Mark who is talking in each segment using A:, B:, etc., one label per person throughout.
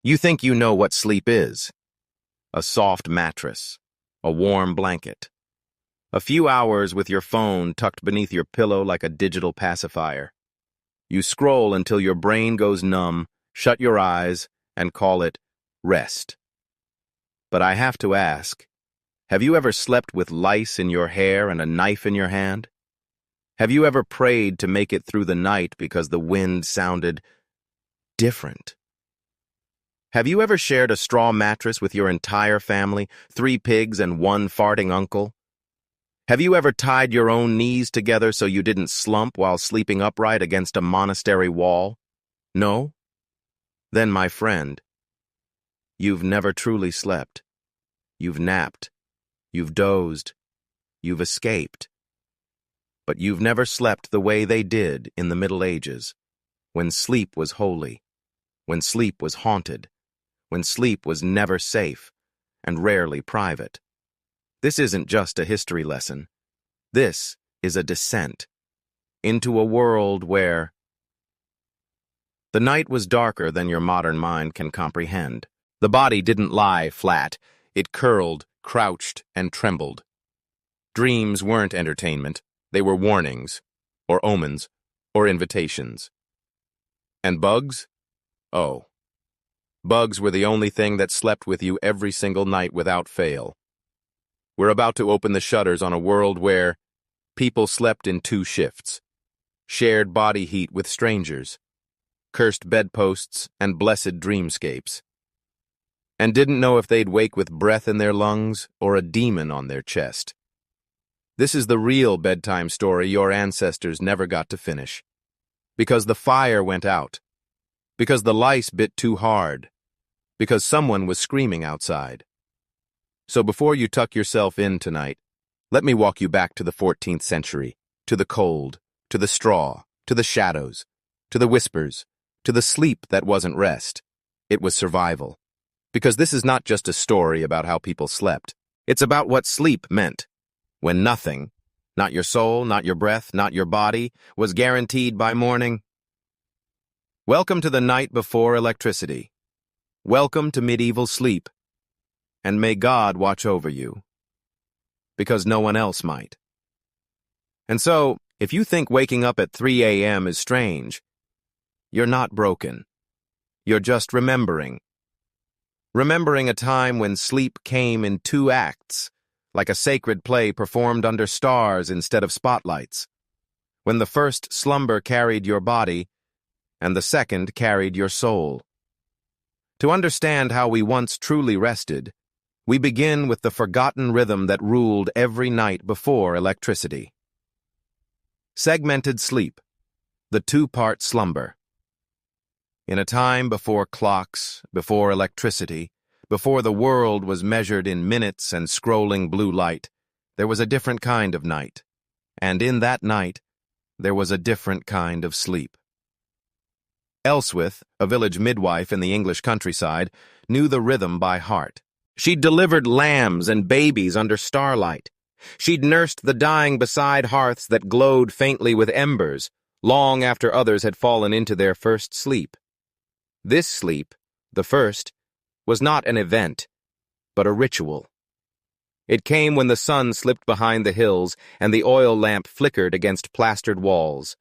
A: You think you know what sleep is. A soft mattress, a warm blanket, a few hours with your phone tucked beneath your pillow like a digital pacifier. You scroll until your brain goes numb, shut your eyes, and call it rest. But I have to ask, have you ever slept with lice in your hair and a knife in your hand? Have you ever prayed to make it through the night because the wind sounded different? Have you ever shared a straw mattress with your entire family, 3 pigs and 1 farting uncle? Have you ever tied your own knees together so you didn't slump while sleeping upright against a monastery wall? No? Then, my friend, you've never truly slept. You've napped. You've dozed. You've escaped. But you've never slept the way they did in the Middle Ages, when sleep was holy, when sleep was haunted, when sleep was never safe and rarely private. This isn't just a history lesson. This is a descent into a world where the night was darker than your modern mind can comprehend. The body didn't lie flat. It curled, crouched, and trembled. Dreams weren't entertainment. They were warnings, or omens, or invitations. And bugs? Oh. Bugs were the only thing that slept with you every single night without fail. We're about to open the shutters on a world where people slept in 2 shifts, shared body heat with strangers, cursed bedposts and blessed dreamscapes, and didn't know if they'd wake with breath in their lungs or a demon on their chest. This is the real bedtime story your ancestors never got to finish. Because the fire went out. Because the lice bit too hard. Because someone was screaming outside. So before you tuck yourself in tonight, let me walk you back to the 14th century, to the cold, to the straw, to the shadows, to the whispers, to the sleep that wasn't rest. It was survival. Because this is not just a story about how people slept. It's about what sleep meant. When nothing, not your soul, not your breath, not your body, was guaranteed by morning. Welcome to the night before electricity. Welcome to medieval sleep. And may God watch over you. Because no one else might. And so, if you think waking up at 3 a.m. is strange, you're not broken. You're just remembering. Remembering a time when sleep came in 2 acts, like a sacred play performed under stars instead of spotlights, when the first slumber carried your body, and the second carried your soul. To understand how we once truly rested, we begin with the forgotten rhythm that ruled every night before electricity. Segmented sleep, the 2-part slumber. In a time before clocks, before electricity, before the world was measured in minutes and scrolling blue light, there was a different kind of night. And in that night, there was a different kind of sleep. Elswith, a village midwife in the English countryside, knew the rhythm by heart. She'd delivered lambs and babies under starlight. She'd nursed the dying beside hearths that glowed faintly with embers, long after others had fallen into their first sleep. This sleep, the first, was not an event, but a ritual. It came when the sun slipped behind the hills and the oil lamp flickered against plastered walls.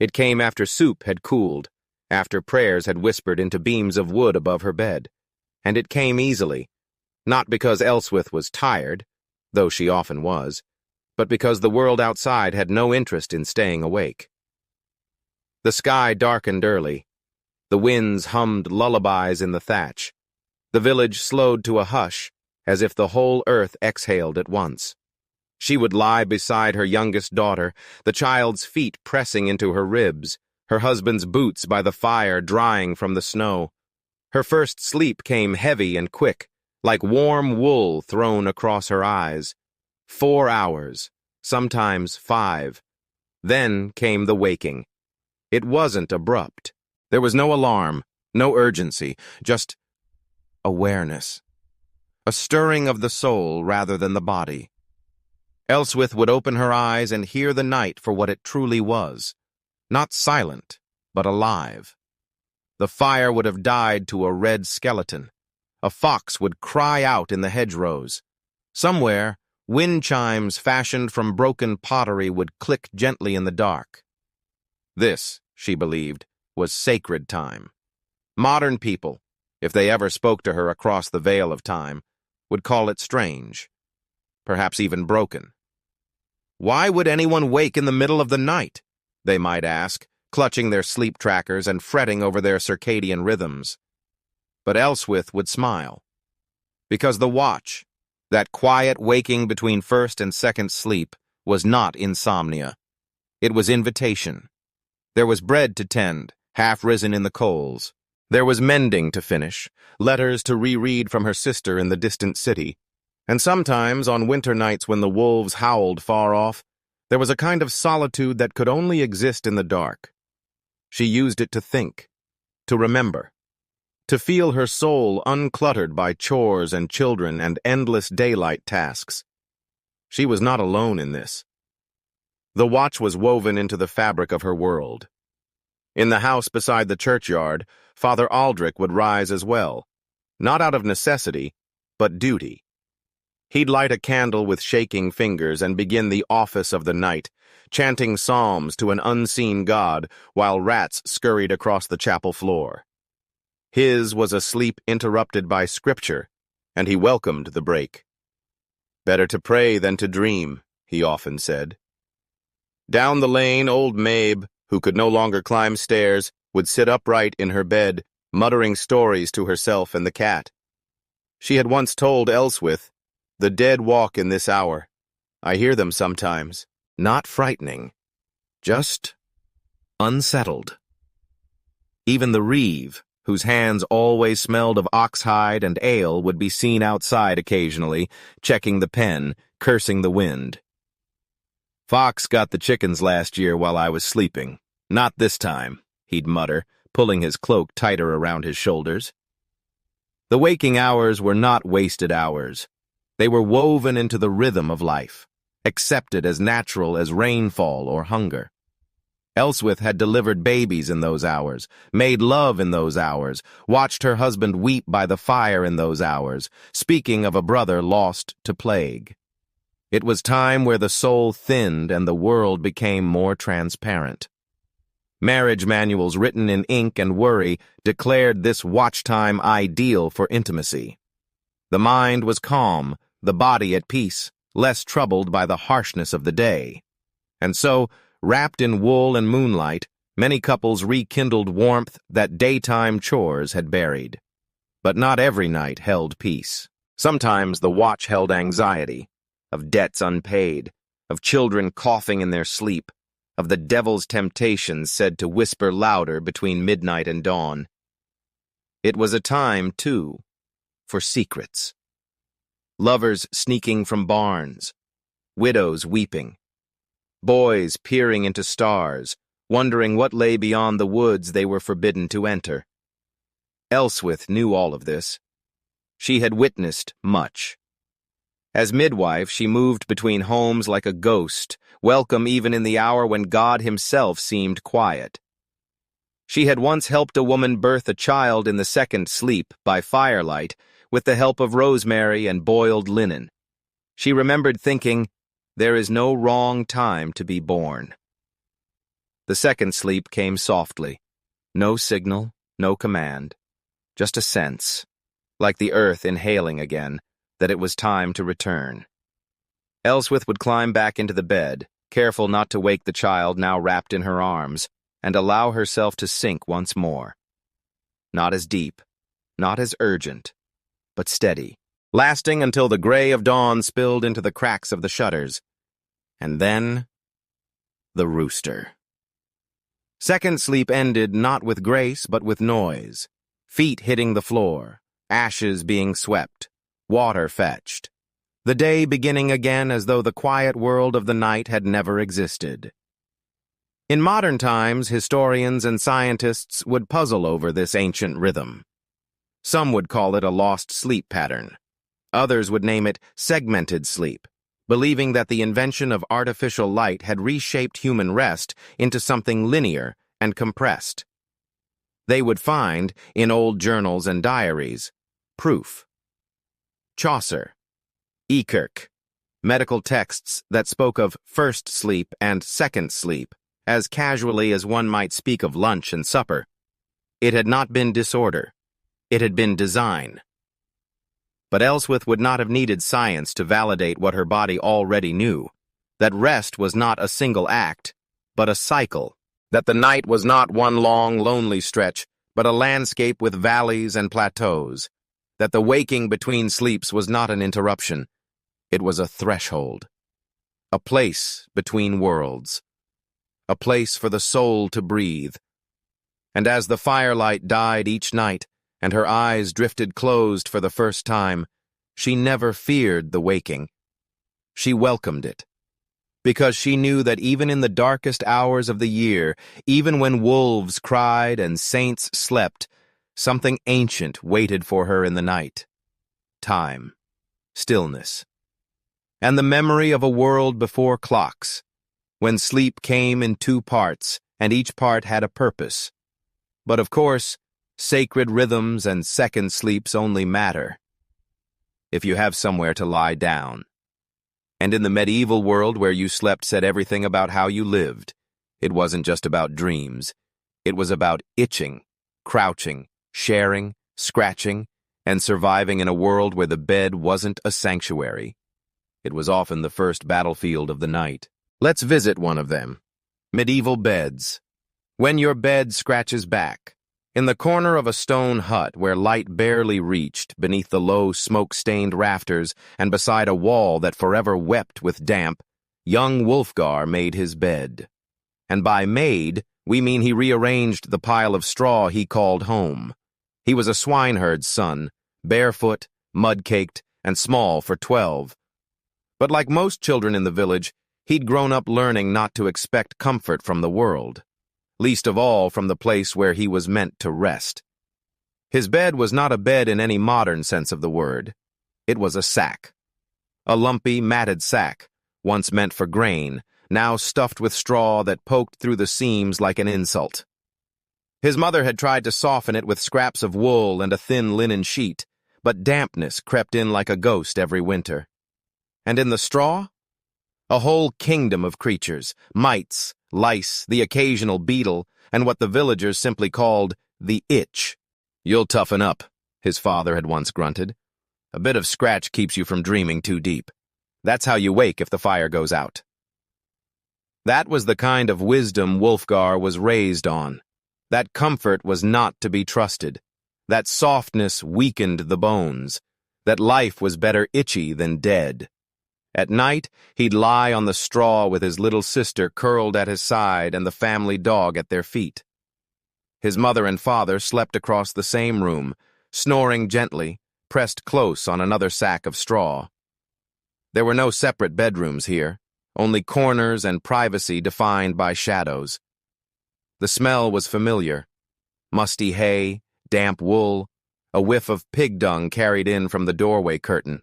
A: It came after soup had cooled, after prayers had whispered into beams of wood above her bed. And it came easily, not because Elswith was tired, though she often was, but because the world outside had no interest in staying awake. The sky darkened early. The winds hummed lullabies in the thatch. The village slowed to a hush, as if the whole earth exhaled at once. She would lie beside her youngest daughter, the child's feet pressing into her ribs, her husband's boots by the fire drying from the snow. Her first sleep came heavy and quick, like warm wool thrown across her eyes. 4 hours, sometimes 5. Then came the waking. It wasn't abrupt. There was no alarm, no urgency, just awareness. A stirring of the soul rather than the body. Elswith would open her eyes and hear the night for what it truly was. Not silent, but alive. The fire would have died to a red skeleton. A fox would cry out in the hedgerows. Somewhere, wind chimes fashioned from broken pottery would click gently in the dark. This, she believed, was sacred time. Modern people, if they ever spoke to her across the veil of time, would call it strange, perhaps even broken. Why would anyone wake in the middle of the night? They might ask, clutching their sleep trackers and fretting over their circadian rhythms. But Elswith would smile. Because the watch, that quiet waking between first and second sleep, was not insomnia. It was invitation. There was bread to tend, half risen in the coals. There was mending to finish, letters to reread from her sister in the distant city. And sometimes, on winter nights when the wolves howled far off, there was a kind of solitude that could only exist in the dark. She used it to think, to remember, to feel her soul uncluttered by chores and children and endless daylight tasks. She was not alone in this. The watch was woven into the fabric of her world. In the house beside the churchyard, Father Aldrich would rise as well, not out of necessity, but duty. He'd light a candle with shaking fingers and begin the office of the night, chanting psalms to an unseen God while rats scurried across the chapel floor. His was a sleep interrupted by scripture, and he welcomed the break. Better to pray than to dream, he often said. Down the lane, old Mabe, who could no longer climb stairs, would sit upright in her bed, muttering stories to herself and the cat. She had once told Elswith, "The dead walk in this hour. I hear them sometimes. Not frightening, just unsettled." Even the reeve, whose hands always smelled of oxhide and ale, would be seen outside occasionally, checking the pen, cursing the wind. "Fox got the chickens last year while I was sleeping. Not this time," he'd mutter, pulling his cloak tighter around his shoulders. The waking hours were not wasted hours. They were woven into the rhythm of life, accepted as natural as rainfall or hunger. Elswith had delivered babies in those hours, made love in those hours, watched her husband weep by the fire in those hours, speaking of a brother lost to plague. It was time where the soul thinned and the world became more transparent. Marriage manuals written in ink and worry declared this watchtime ideal for intimacy. The mind was calm, the body at peace, less troubled by the harshness of the day. And so, wrapped in wool and moonlight, many couples rekindled warmth that daytime chores had buried. But not every night held peace. Sometimes the watch held anxiety, of debts unpaid, of children coughing in their sleep, of the devil's temptations said to whisper louder between midnight and dawn. It was a time, too, for secrets. Lovers sneaking from barns, widows weeping, boys peering into stars, wondering what lay beyond the woods they were forbidden to enter. Elswith knew all of this. She had witnessed much. As midwife, she moved between homes like a ghost, welcome even in the hour when God himself seemed quiet. She had once helped a woman birth a child in the second sleep by firelight with the help of rosemary and boiled linen. She remembered thinking, "There is no wrong time to be born." The second sleep came softly. No signal, no command, just a sense, like the earth inhaling again, that it was time to return. Elswith would climb back into the bed, careful not to wake the child now wrapped in her arms, and allow herself to sink once more. Not as deep, not as urgent, but steady, lasting until the gray of dawn spilled into the cracks of the shutters. And then, the rooster. Second sleep ended not with grace but with noise, feet hitting the floor, ashes being swept, water fetched. The day beginning again as though the quiet world of the night had never existed. In modern times, historians and scientists would puzzle over this ancient rhythm. Some would call it a lost sleep pattern. Others would name it segmented sleep, believing that the invention of artificial light had reshaped human rest into something linear and compressed. They would find, in old journals and diaries, proof. Chaucer, Ekirk, medical texts that spoke of first sleep and second sleep, as casually as one might speak of lunch and supper. It had not been disorder. It had been design. But Elswith would not have needed science to validate what her body already knew, that rest was not a single act, but a cycle, that the night was not one long, lonely stretch, but a landscape with valleys and plateaus, that the waking between sleeps was not an interruption, it was a threshold, a place between worlds, a place for the soul to breathe. And as the firelight died each night, and her eyes drifted closed for the first time, she never feared the waking. She welcomed it, because she knew that even in the darkest hours of the year, even when wolves cried and saints slept, something ancient waited for her in the night. Time, stillness, and the memory of a world before clocks, when sleep came in two parts, and each part had a purpose. But of course, sacred rhythms and second sleeps only matter if you have somewhere to lie down. And in the medieval world where you slept said everything about how you lived. It wasn't just about dreams. It was about itching, crouching, sharing, scratching, and surviving in a world where the bed wasn't a sanctuary. It was often the first battlefield of the night. Let's visit one of them. Medieval beds. When your bed scratches back. In the corner of a stone hut where light barely reached, beneath the low smoke-stained rafters and beside a wall that forever wept with damp, young Wulfgar made his bed. And by made, we mean he rearranged the pile of straw he called home. He was a swineherd's son, barefoot, mud-caked, and small for 12. But like most children in the village, he'd grown up learning not to expect comfort from the world, least of all from the place where he was meant to rest. His bed was not a bed in any modern sense of the word. It was a sack. A lumpy, matted sack, once meant for grain, now stuffed with straw that poked through the seams like an insult. His mother had tried to soften it with scraps of wool and a thin linen sheet, but dampness crept in like a ghost every winter. And in the straw? A whole kingdom of creatures, mites, lice, the occasional beetle, and what the villagers simply called the itch. "You'll toughen up," his father had once grunted. "A bit of scratch keeps you from dreaming too deep. That's how you wake if the fire goes out." That was the kind of wisdom Wulfgar was raised on. That comfort was not to be trusted. That softness weakened the bones. That life was better itchy than dead. At night, he'd lie on the straw with his little sister curled at his side and the family dog at their feet. His mother and father slept across the same room, snoring gently, pressed close on another sack of straw. There were no separate bedrooms here, only corners and privacy defined by shadows. The smell was familiar. Musty hay, damp wool, a whiff of pig dung carried in from the doorway curtain.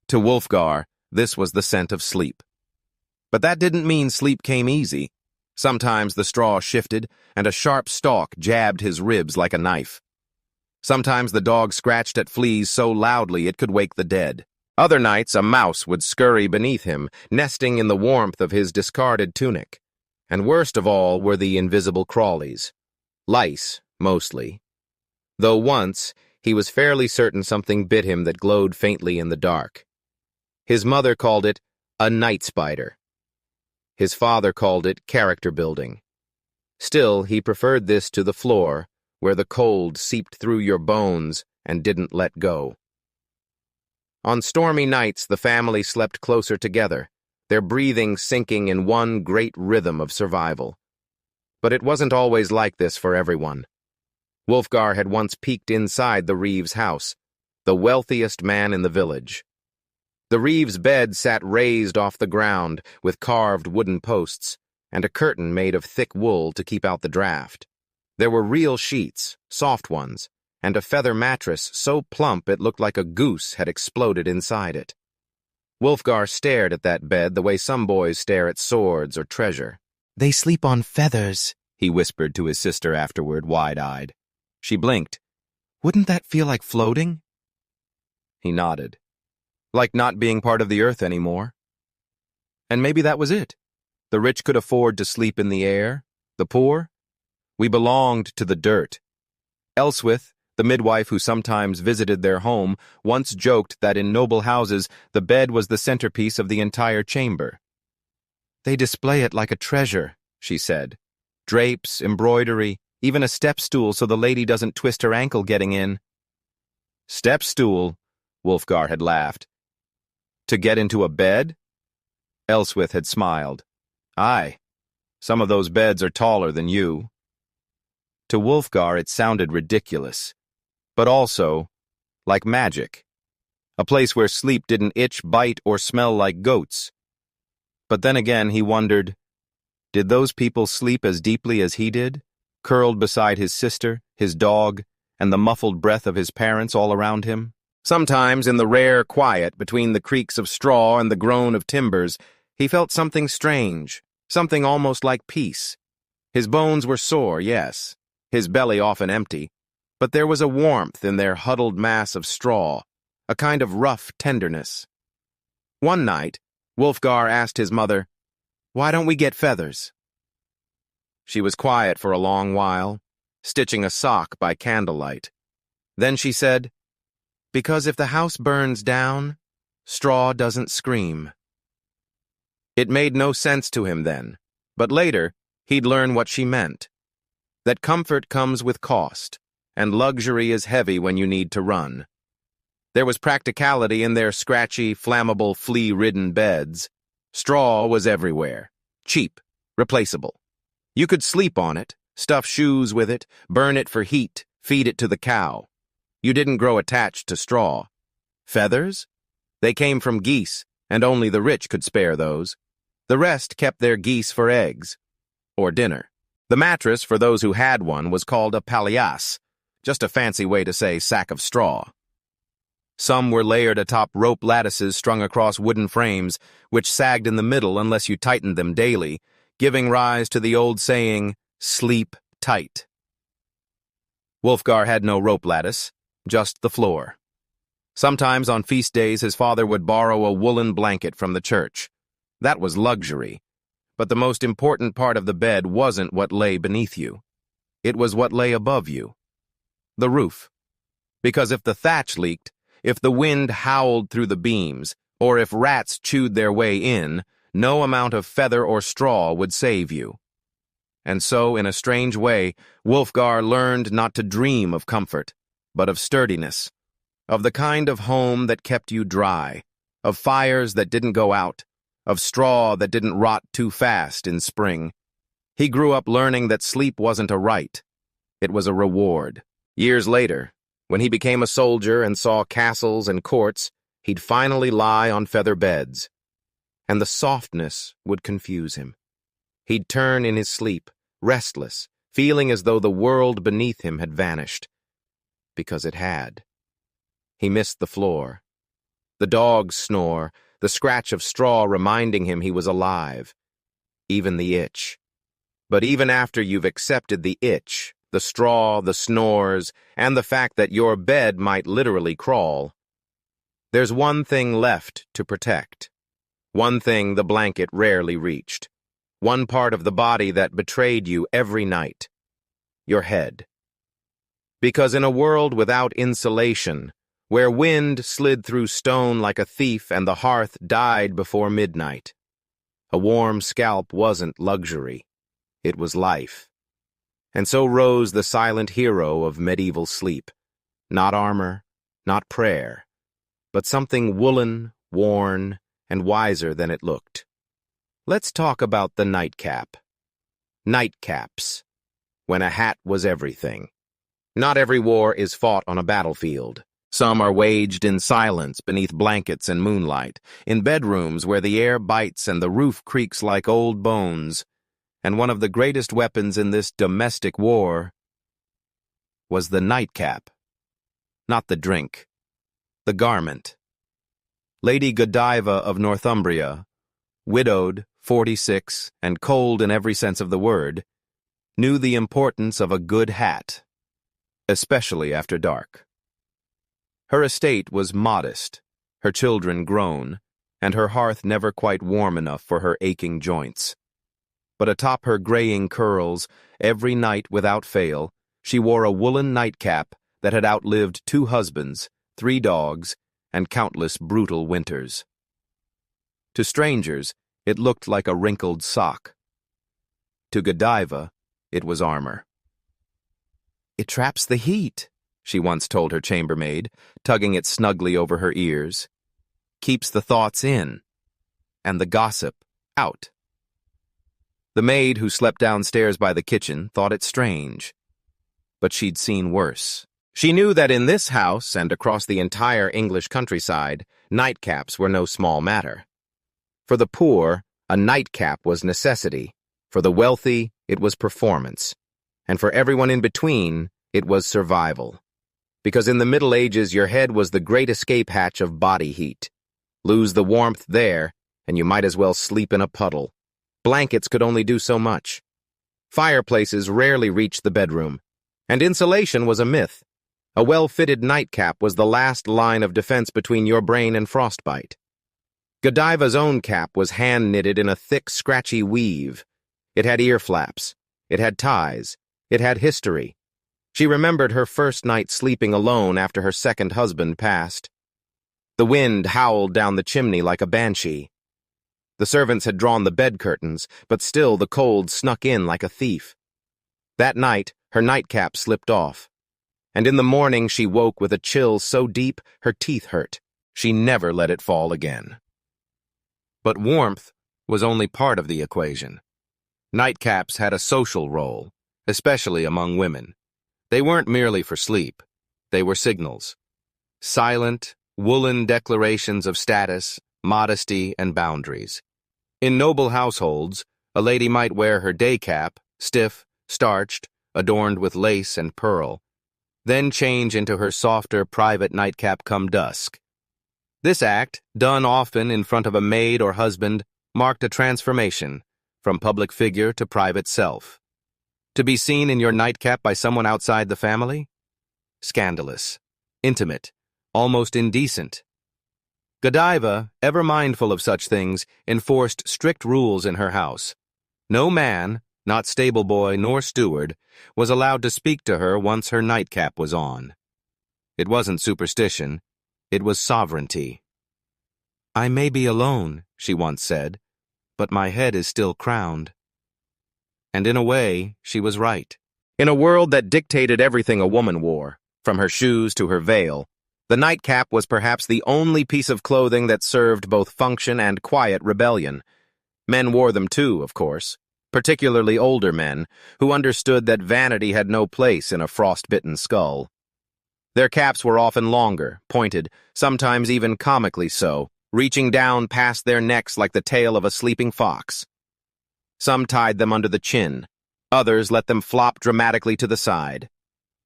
A: To Wulfgar, this was the scent of sleep. But that didn't mean sleep came easy. Sometimes the straw shifted, and a sharp stalk jabbed his ribs like a knife. Sometimes the dog scratched at fleas so loudly it could wake the dead. Other nights a mouse would scurry beneath him, nesting in the warmth of his discarded tunic. And worst of all were the invisible crawlies. Lice, mostly. Though once, he was fairly certain something bit him that glowed faintly in the dark. His mother called it a night spider. His father called it character building. Still, he preferred this to the floor, where the cold seeped through your bones and didn't let go. On stormy nights, the family slept closer together, their breathing sinking in one great rhythm of survival. But it wasn't always like this for everyone. Wulfgar had once peeked inside the Reeves' house, the wealthiest man in the village. The Reeves' bed sat raised off the ground, with carved wooden posts, and a curtain made of thick wool to keep out the draft. There were real sheets, soft ones, and a feather mattress so plump it looked like a goose had exploded inside it. Wulfgar stared at that bed the way some boys stare at swords or treasure. "They sleep on feathers," he whispered to his sister afterward, wide-eyed. She blinked. Wouldn't that feel like floating? He nodded. Like not being part of the earth anymore. And maybe that was it. The rich could afford to sleep in the air. The poor? We belonged to the dirt. Elswith, the midwife who sometimes visited their home, once joked that in noble houses the bed was the centerpiece of the entire chamber. They display it like a treasure, she said. Drapes, embroidery, even a step-stool so the lady doesn't twist her ankle getting in. Step-stool, Wulfgar had laughed. To get into a bed? Elswith had smiled. Aye, some of those beds are taller than you. To Wulfgar it sounded ridiculous, but also like magic. A place where sleep didn't itch, bite, or smell like goats. But then again he wondered, did those people sleep as deeply as he did, curled beside his sister, his dog, and the muffled breath of his parents all around him? Sometimes in the rare quiet between the creaks of straw and the groan of timbers, he felt something strange, something almost like peace. His bones were sore, yes, his belly often empty, but there was a warmth in their huddled mass of straw, a kind of rough tenderness. One night, Wulfgar asked his mother, "Why don't we get feathers?" She was quiet for a long while, stitching a sock by candlelight. Then she said, "Because if the house burns down, straw doesn't scream." It made no sense to him then, but later he'd learn what she meant. That comfort comes with cost, and luxury is heavy when you need to run. There was practicality in their scratchy, flammable, flea-ridden beds. Straw was everywhere. Cheap, replaceable. You could sleep on it, stuff shoes with it, burn it for heat, feed it to the cow. You didn't grow attached to straw. Feathers? They came from geese, and only the rich could spare those. The rest kept their geese for eggs. Or dinner. The mattress, for those who had one, was called a palliasse, just a fancy way to say sack of straw. Some were layered atop rope lattices strung across wooden frames, which sagged in the middle unless you tightened them daily, giving rise to the old saying, "Sleep tight." Wulfgar had no rope lattice, just the floor. Sometimes on feast days his father would borrow a woolen blanket from the church. That was luxury. But the most important part of the bed wasn't what lay beneath you. It was what lay above you. The roof. Because if the thatch leaked, if the wind howled through the beams, or if rats chewed their way in, no amount of feather or straw would save you. And so, in a strange way, Wulfgar learned not to dream of comfort, but of sturdiness, of the kind of home that kept you dry, of fires that didn't go out, of straw that didn't rot too fast in spring. He grew up learning that sleep wasn't a right. It was a reward. Years later, when he became a soldier and saw castles and courts, he'd finally lie on feather beds. And the softness would confuse him. He'd turn in his sleep, restless, feeling as though the world beneath him had vanished. Because it had. He missed the floor. The dog's snore, the scratch of straw reminding him he was alive. Even the itch. But even after you've accepted the itch, the straw, the snores, and the fact that your bed might literally crawl, there's one thing left to protect. One thing the blanket rarely reached. One part of the body that betrayed you every night. Your head. Because in a world without insulation, where wind slid through stone like a thief and the hearth died before midnight, a warm scalp wasn't luxury. It was life. And so rose the silent hero of medieval sleep. Not armor, not prayer, but something woolen, worn, and wiser than it looked. Let's talk about the nightcap. Nightcaps. When a hat was everything. Not every war is fought on a battlefield. Some are waged in silence beneath blankets and moonlight, in bedrooms where the air bites and the roof creaks like old bones. And one of the greatest weapons in this domestic war was the nightcap. Not the drink. The garment. Lady Godiva of Northumbria, widowed, 46, and cold in every sense of the word, knew the importance of a good hat, especially after dark. Her estate was modest, her children grown, and her hearth never quite warm enough for her aching joints. But atop her graying curls, every night without fail, she wore a woolen nightcap that had outlived 2 husbands, 3 dogs, and countless brutal winters. To strangers, it looked like a wrinkled sock. To Godiva, it was armor. "It traps the heat," she once told her chambermaid, tugging it snugly over her ears. "Keeps the thoughts in, and the gossip out." The maid who slept downstairs by the kitchen thought it strange. But she'd seen worse. She knew that in this house and across the entire English countryside, nightcaps were no small matter. For the poor, a nightcap was necessity. For the wealthy, it was performance. And for everyone in between, it was survival. Because in the Middle Ages, your head was the great escape hatch of body heat. Lose the warmth there, and you might as well sleep in a puddle. Blankets could only do so much. Fireplaces rarely reached the bedroom, and insulation was a myth. A well-fitted nightcap was the last line of defense between your brain and frostbite. Godiva's own cap was hand-knitted in a thick, scratchy weave. It had ear flaps. It had ties. It had history. She remembered her first night sleeping alone after her second husband passed. The wind howled down the chimney like a banshee. The servants had drawn the bed curtains, but still the cold snuck in like a thief. That night, her nightcap slipped off, and in the morning she woke with a chill so deep her teeth hurt. She never let it fall again. But warmth was only part of the equation. Nightcaps had a social role, especially among women. They weren't merely for sleep. They were signals. Silent, woolen declarations of status, modesty, and boundaries. In noble households, a lady might wear her day cap, stiff, starched, adorned with lace and pearl, then change into her softer, private nightcap come dusk. This act, done often in front of a maid or husband, marked a transformation from public figure to private self. To be seen in your nightcap by someone outside the family? Scandalous, intimate, almost indecent. Godiva, ever mindful of such things, enforced strict rules in her house. No man, not stable boy nor steward, was allowed to speak to her once her nightcap was on. It wasn't superstition. It was sovereignty. "I may be alone," she once said, "but my head is still crowned." And in a way, she was right. In a world that dictated everything a woman wore, from her shoes to her veil, the nightcap was perhaps the only piece of clothing that served both function and quiet rebellion. Men wore them too, of course, particularly older men, who understood that vanity had no place in a frost-bitten skull. Their caps were often longer, pointed, sometimes even comically so, reaching down past their necks like the tail of a sleeping fox. Some tied them under the chin. Others let them flop dramatically to the side.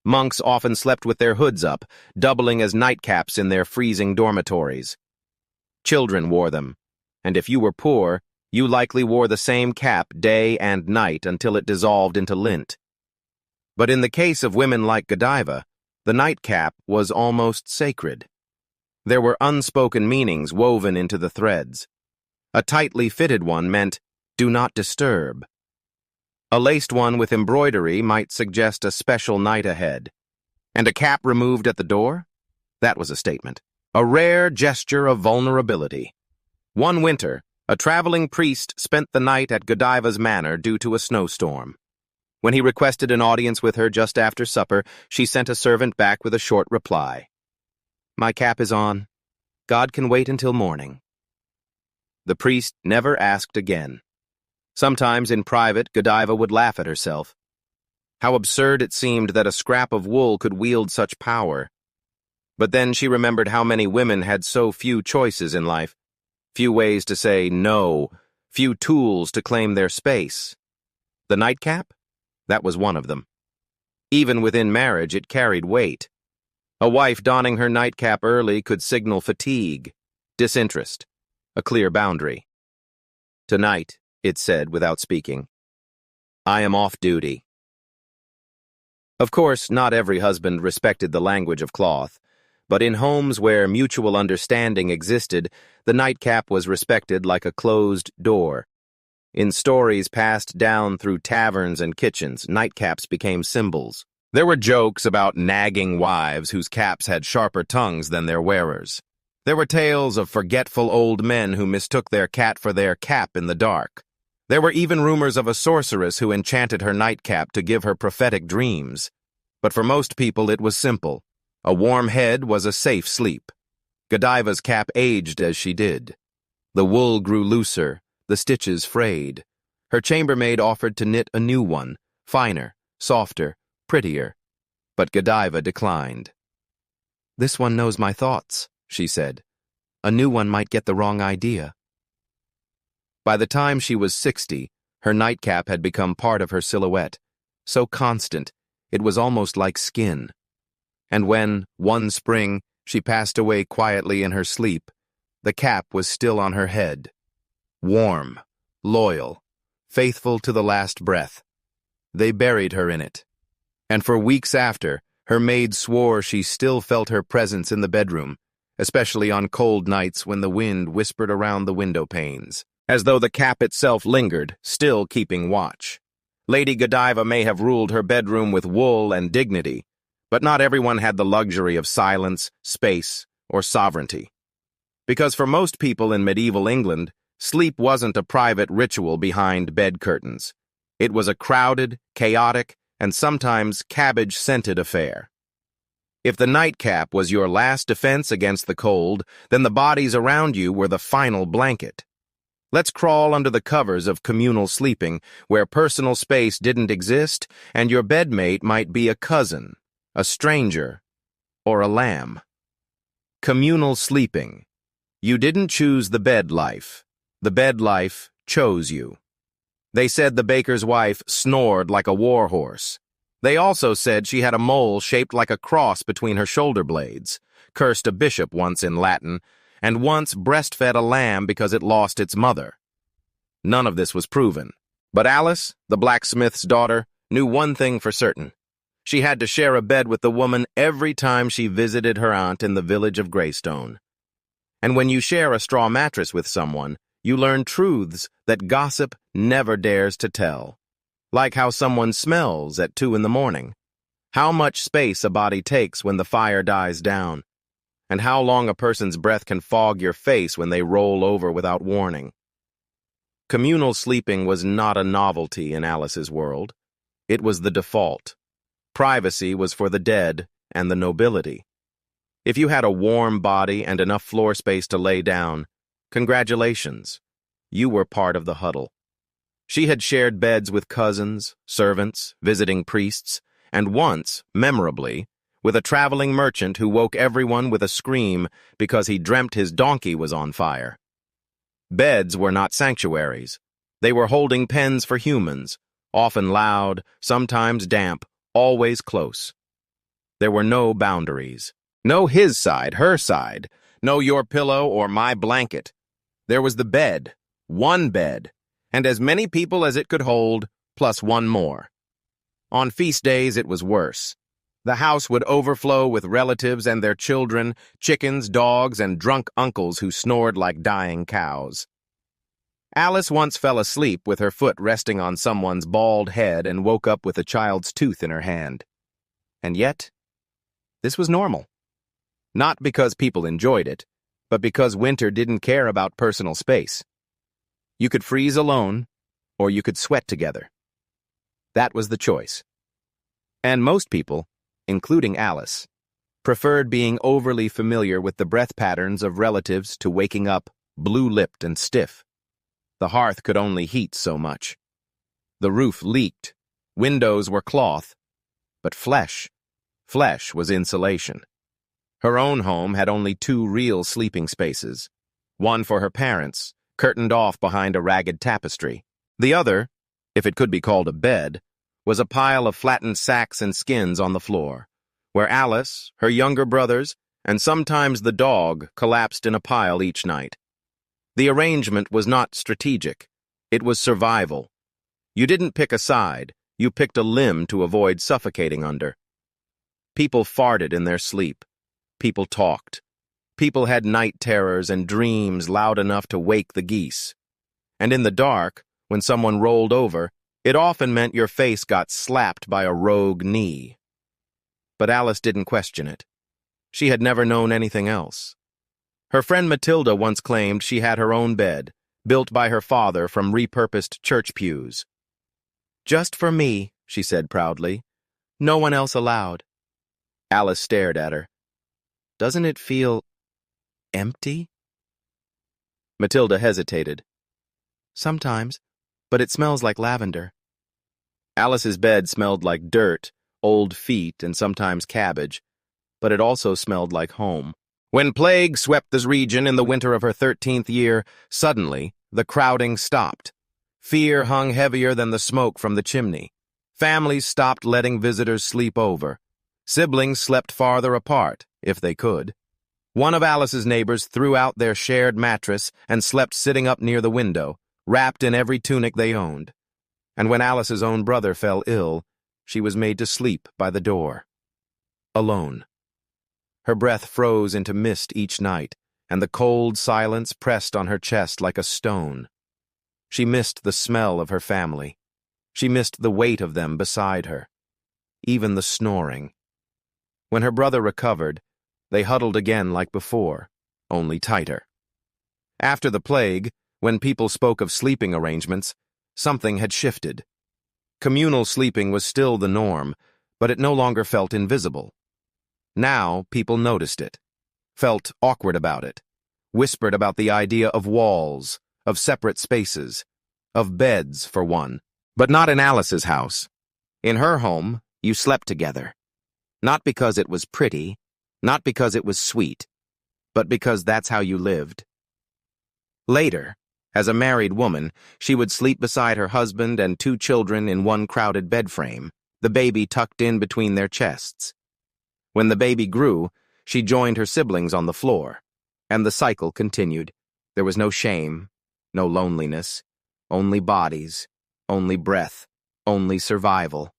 A: Monks often slept with their hoods up, doubling as nightcaps in their freezing dormitories. Children wore them, and if you were poor, you likely wore the same cap day and night until it dissolved into lint. But in the case of women like Godiva, the nightcap was almost sacred. There were unspoken meanings woven into the threads. A tightly fitted one meant, "Do not disturb." A laced one with embroidery might suggest a special night ahead. And a cap removed at the door? That was a statement. A rare gesture of vulnerability. One winter, a traveling priest spent the night at Godiva's manor due to a snowstorm. When he requested an audience with her just after supper, she sent a servant back with a short reply. "My cap is on. God can wait until morning." The priest never asked again. Sometimes in private, Godiva would laugh at herself. How absurd it seemed that a scrap of wool could wield such power. But then she remembered how many women had so few choices in life, few ways to say no, few tools to claim their space. The nightcap? That was one of them. Even within marriage, it carried weight. A wife donning her nightcap early could signal fatigue, disinterest, a clear boundary. "Tonight," it said without speaking, "I am off duty." Of course, not every husband respected the language of cloth, but in homes where mutual understanding existed, the nightcap was respected like a closed door. In stories passed down through taverns and kitchens, nightcaps became symbols. There were jokes about nagging wives whose caps had sharper tongues than their wearers. There were tales of forgetful old men who mistook their cat for their cap in the dark. There were even rumors of a sorceress who enchanted her nightcap to give her prophetic dreams. But for most people it was simple. A warm head was a safe sleep. Godiva's cap aged as she did. The wool grew looser, the stitches frayed. Her chambermaid offered to knit a new one, finer, softer, prettier. But Godiva declined. "This one knows my thoughts," she said. "A new one might get the wrong idea." By the time she was 60, her nightcap had become part of her silhouette, so constant, it was almost like skin. And when, one spring, she passed away quietly in her sleep, the cap was still on her head. Warm, loyal, faithful to the last breath. They buried her in it. And for weeks after, her maid swore she still felt her presence in the bedroom, especially on cold nights when the wind whispered around the window panes, as though the cap itself lingered, still keeping watch. Lady Godiva may have ruled her bedroom with wool and dignity, but not everyone had the luxury of silence, space, or sovereignty. Because for most people in medieval England, sleep wasn't a private ritual behind bed curtains. It was a crowded, chaotic, and sometimes cabbage-scented affair. If the nightcap was your last defense against the cold, then the bodies around you were the final blanket. Let's crawl under the covers of communal sleeping, where personal space didn't exist, and your bedmate might be a cousin, a stranger, or a lamb. Communal sleeping. You didn't choose the bed life. The bed life chose you. They said the baker's wife snored like a war horse. They also said she had a mole shaped like a cross between her shoulder blades, cursed a bishop once in Latin, and once breastfed a lamb because it lost its mother. None of this was proven. But Alice, the blacksmith's daughter, knew one thing for certain. She had to share a bed with the woman every time she visited her aunt in the village of Greystone. And when you share a straw mattress with someone, you learn truths that gossip never dares to tell. Like how someone smells at 2 in the morning, how much space a body takes when the fire dies down, and how long a person's breath can fog your face when they roll over without warning. Communal sleeping was not a novelty in Alice's world. It was the default. Privacy was for the dead and the nobility. If you had a warm body and enough floor space to lay down, congratulations, you were part of the huddle. She had shared beds with cousins, servants, visiting priests, and once, memorably, with a traveling merchant who woke everyone with a scream because he dreamt his donkey was on fire. Beds were not sanctuaries. They were holding pens for humans, often loud, sometimes damp, always close. There were no boundaries. No his side, her side. No your pillow or my blanket. There was the bed, one bed, and as many people as it could hold, plus one more. On feast days, it was worse. The house would overflow with relatives and their children, chickens, dogs, and drunk uncles who snored like dying cows. Alice once fell asleep with her foot resting on someone's bald head and woke up with a child's tooth in her hand. And yet, this was normal. Not because people enjoyed it, but because winter didn't care about personal space. You could freeze alone, or you could sweat together. That was the choice. And most people, including Alice, preferred being overly familiar with the breath patterns of relatives to waking up blue-lipped and stiff. The hearth could only heat so much. The roof leaked, windows were cloth, but flesh was insulation. Her own home had only 2 real sleeping spaces, one for her parents, curtained off behind a ragged tapestry. The other, if it could be called a bed, was a pile of flattened sacks and skins on the floor, where Alice, her younger brothers, and sometimes the dog collapsed in a pile each night. The arrangement was not strategic. It was survival. You didn't pick a side. You picked a limb to avoid suffocating under. People farted in their sleep. People talked. People had night terrors and dreams loud enough to wake the geese. And in the dark, when someone rolled over, it often meant your face got slapped by a rogue knee. But Alice didn't question it. She had never known anything else. Her friend Matilda once claimed she had her own bed, built by her father from repurposed church pews. "Just for me," she said proudly. "No one else allowed." Alice stared at her. "Doesn't it feel empty?" Matilda hesitated. "Sometimes, but it smells like lavender." Alice's bed smelled like dirt, old feet, and sometimes cabbage, but it also smelled like home. When plague swept this region in the winter of her 13th year, suddenly, the crowding stopped. Fear hung heavier than the smoke from the chimney. Families stopped letting visitors sleep over. Siblings slept farther apart, if they could. One of Alice's neighbors threw out their shared mattress and slept sitting up near the window, wrapped in every tunic they owned. And when Alice's own brother fell ill, she was made to sleep by the door. Alone. Her breath froze into mist each night, and the cold silence pressed on her chest like a stone. She missed the smell of her family. She missed the weight of them beside her. Even the snoring. When her brother recovered, they huddled again like before, only tighter. After the plague, when people spoke of sleeping arrangements, something had shifted. Communal sleeping was still the norm, but it no longer felt invisible. Now people noticed it, felt awkward about it, whispered about the idea of walls, of separate spaces, of beds for one. But not in Alice's house. In her home, you slept together. Not because it was pretty, not because it was sweet, but because that's how you lived. Later, as a married woman, she would sleep beside her husband and 2 children in one crowded bed frame, the baby tucked in between their chests. When the baby grew, she joined her siblings on the floor, and the cycle continued. There was no shame, no loneliness, only bodies, only breath, only survival.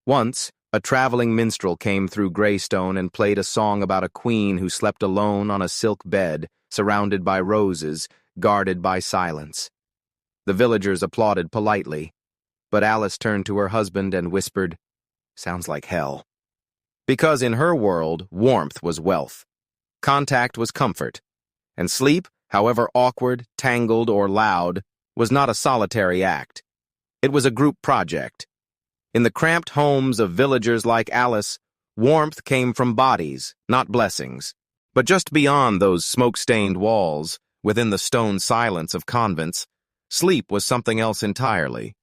A: Once, a traveling minstrel came through Greystone and played a song about a queen who slept alone on a silk bed, surrounded by roses, guarded by silence. The villagers applauded politely, but Alice turned to her husband and whispered, "Sounds like hell." Because in her world, warmth was wealth. Contact was comfort. And sleep, however awkward, tangled, or loud, was not a solitary act. It was a group project. In the cramped homes of villagers like Alice, warmth came from bodies, not blessings. But just beyond those smoke-stained walls, within the stone silence of convents, sleep was something else entirely.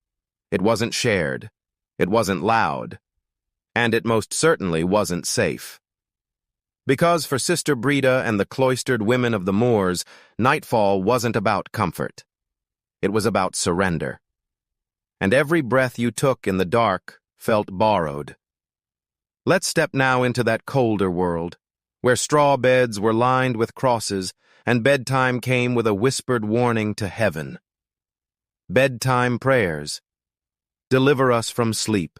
A: It wasn't shared. It wasn't loud. And it most certainly wasn't safe. Because for Sister Breda and the cloistered women of the moors, nightfall wasn't about comfort. It was about surrender. And every breath you took in the dark felt borrowed. Let's step now into that colder world, where straw beds were lined with crosses, and bedtime came with a whispered warning to heaven. Bedtime prayers. Deliver us from sleep.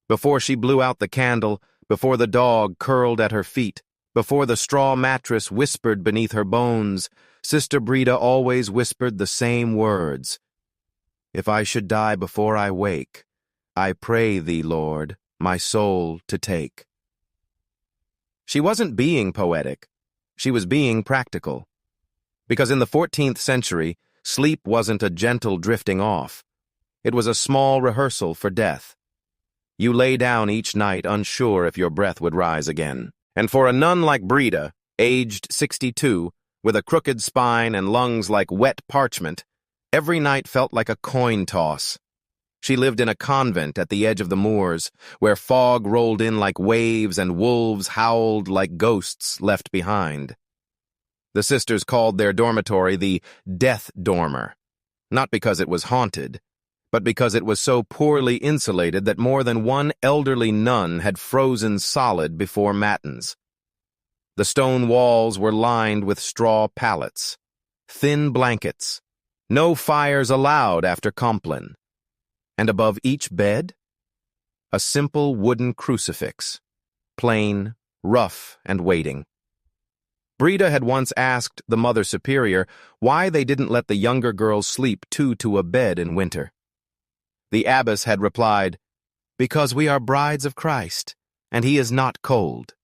A: Before she blew out the candle, before the dog curled at her feet, before the straw mattress whispered beneath her bones, Sister Breda always whispered the same words. If I should die before I wake, I pray thee, Lord, my soul to take. She wasn't being poetic. She was being practical. Because in the 14th century, sleep wasn't a gentle drifting off. It was a small rehearsal for death. You lay down each night unsure if your breath would rise again. And for a nun like Breda, aged 62, with a crooked spine and lungs like wet parchment, every night felt like a coin toss. She lived in a convent at the edge of the moors, where fog rolled in like waves and wolves howled like ghosts left behind. The sisters called their dormitory the Death Dormer, not because it was haunted, but because it was so poorly insulated that more than one elderly nun had frozen solid before matins. The stone walls were lined with straw pallets, thin blankets, no fires allowed after Compline. And above each bed, a simple wooden crucifix, plain, rough, and waiting. Brita had once asked the Mother Superior why they didn't let the younger girls sleep two to a bed in winter. The abbess had replied, "Because we are brides of Christ, and he is not cold."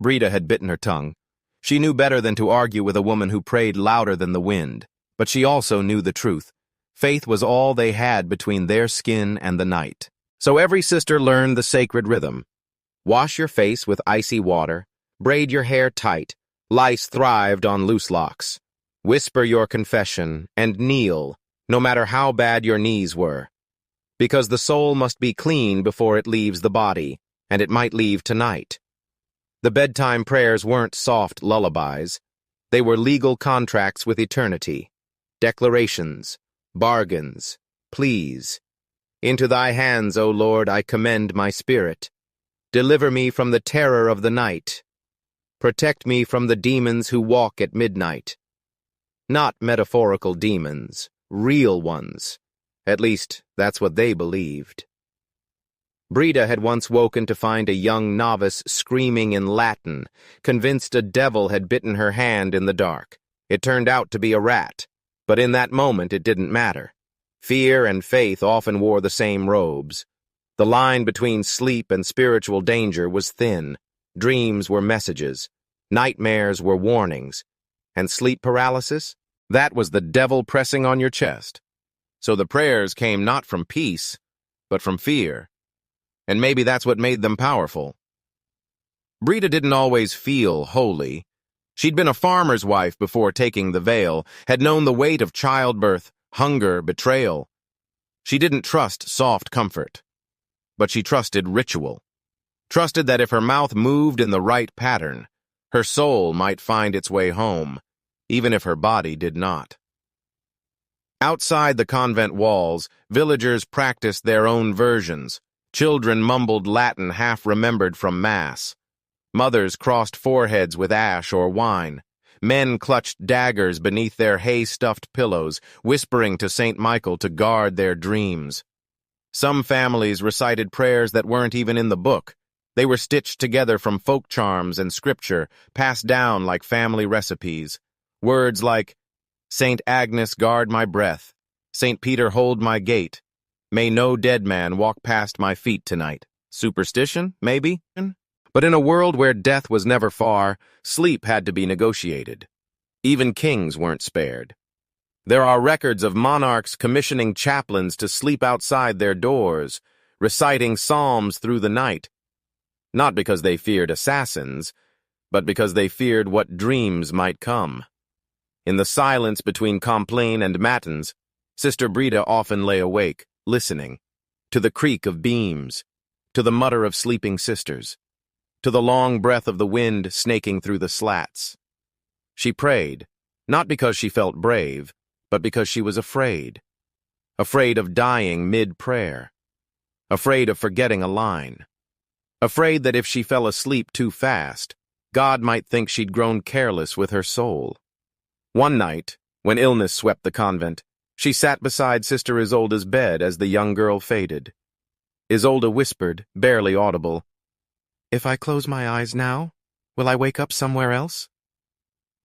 A: Brita had bitten her tongue. She knew better than to argue with a woman who prayed louder than the wind, but she also knew the truth. Faith was all they had between their skin and the night. So every sister learned the sacred rhythm. Wash your face with icy water, braid your hair tight, lice thrived on loose locks. Whisper your confession, and kneel, no matter how bad your knees were. Because the soul must be clean before it leaves the body, and it might leave tonight. The bedtime prayers weren't soft lullabies. They were legal contracts with eternity. Declarations, bargains, pleas. Into thy hands, O Lord, I commend my spirit. Deliver me from the terror of the night. Protect me from the demons who walk at midnight. Not metaphorical demons, real ones. At least, that's what they believed. Brita had once woken to find a young novice screaming in Latin, convinced a devil had bitten her hand in the dark. It turned out to be a rat, but in that moment it didn't matter. Fear and faith often wore the same robes. The line between sleep and spiritual danger was thin. Dreams were messages. Nightmares were warnings. And sleep paralysis? That was the devil pressing on your chest. So the prayers came not from peace, but from fear. And maybe that's what made them powerful. Brita didn't always feel holy. She'd been a farmer's wife before taking the veil, had known the weight of childbirth, hunger, betrayal. She didn't trust soft comfort, but she trusted ritual. Trusted that if her mouth moved in the right pattern, her soul might find its way home, even if her body did not. Outside the convent walls, villagers practiced their own versions. Children mumbled Latin half-remembered from Mass. Mothers crossed foreheads with ash or wine. Men clutched daggers beneath their hay-stuffed pillows, whispering to St. Michael to guard their dreams. Some families recited prayers that weren't even in the book. They were stitched together from folk charms and scripture, passed down like family recipes. Words like, "Saint Agnes guard my breath, Saint Peter hold my gate, may no dead man walk past my feet tonight." Superstition, maybe? But in a world where death was never far, sleep had to be negotiated. Even kings weren't spared. There are records of monarchs commissioning chaplains to sleep outside their doors, reciting psalms through the night, not because they feared assassins, but because they feared what dreams might come. In the silence between Compline and Matins, Sister Brita often lay awake, listening, to the creak of beams, to the mutter of sleeping sisters, to the long breath of the wind snaking through the slats. She prayed, not because she felt brave, but because she was afraid. Afraid of dying mid-prayer. Afraid of forgetting a line. Afraid that if she fell asleep too fast, God might think she'd grown careless with her soul. One night, when illness swept the convent, she sat beside Sister Isolda's bed as the young girl faded. Isolda whispered, barely audible, "If I close my eyes now, will I wake up somewhere else?"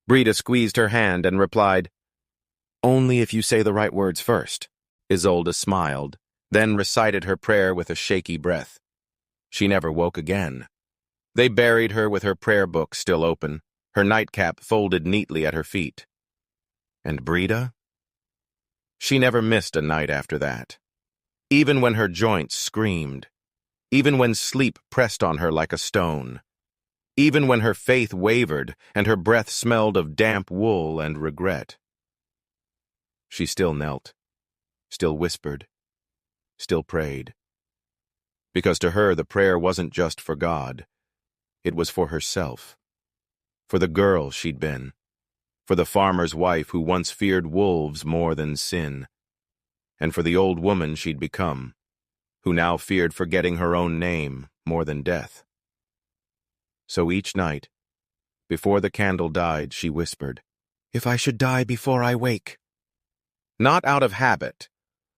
A: Brita squeezed her hand and replied, "Only if you say the right words first." Isolda smiled, then recited her prayer with a shaky breath. She never woke again. They buried her with her prayer book still open, her nightcap folded neatly at her feet. And Brita? She never missed a night after that. Even when her joints screamed. Even when sleep pressed on her like a stone. Even when her faith wavered and her breath smelled of damp wool and regret. She still knelt, still whispered, still prayed. Because to her the prayer wasn't just for God. It was for herself. For the girl she'd been. For the farmer's wife who once feared wolves more than sin. And for the old woman she'd become, who now feared forgetting her own name more than death. So each night, before the candle died, she whispered, "If I should die before I wake." Not out of habit,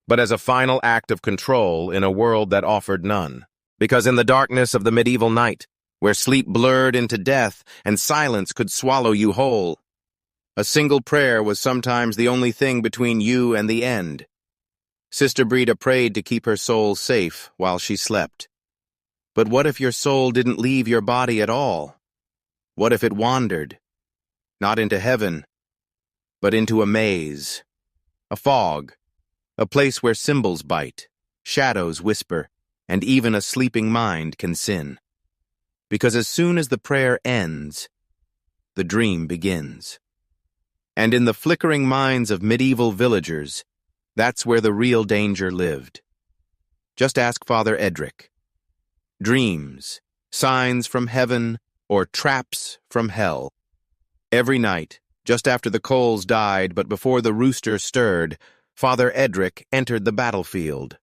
A: but as a final act of control in a world that offered none. Because in the darkness of the medieval night, where sleep blurred into death and silence could swallow you whole, a single prayer was sometimes the only thing between you and the end. Sister Breda prayed to keep her soul safe while she slept. But what if your soul didn't leave your body at all? What if it wandered, not into heaven, but into a maze, a fog, a place where symbols bite, shadows whisper, and even a sleeping mind can sin? Because as soon as the prayer ends, the dream begins. And in the flickering minds of medieval villagers, that's where the real danger lived. Just ask Father Edric. Dreams, signs from heaven, or traps from hell. Every night, just after the coals died but before the rooster stirred, Father Edric entered the battlefield.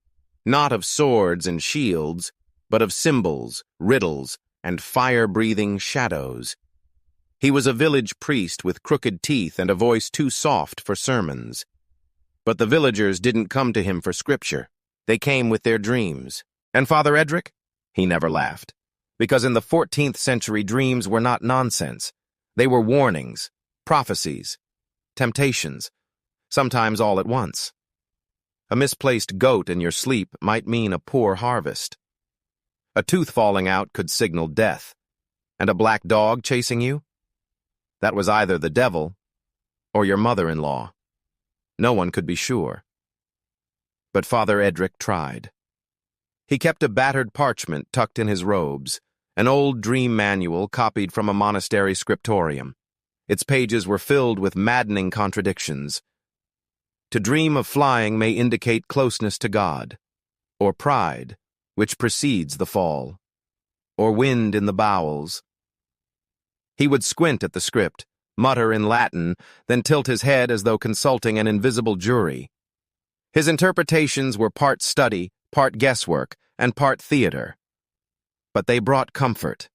A: Not of swords and shields, but of symbols, riddles, and fire-breathing shadows. He was a village priest with crooked teeth and a voice too soft for sermons. But the villagers didn't come to him for scripture. They came with their dreams. And Father Edric? He never laughed. Because in the 14th century, dreams were not nonsense. They were warnings, prophecies, temptations, sometimes all at once. A misplaced goat in your sleep might mean a poor harvest. A tooth falling out could signal death. And a black dog chasing you? That was either the devil or your mother-in-law. No one could be sure. But Father Edric tried. He kept a battered parchment tucked in his robes, an old dream manual copied from a monastery scriptorium. Its pages were filled with maddening contradictions. To dream of flying may indicate closeness to God, or pride, which precedes the fall, or wind in the bowels. He would squint at the script, mutter in Latin, then tilt his head as though consulting an invisible jury. His interpretations were part study, part guesswork, and part theater. But they brought comfort.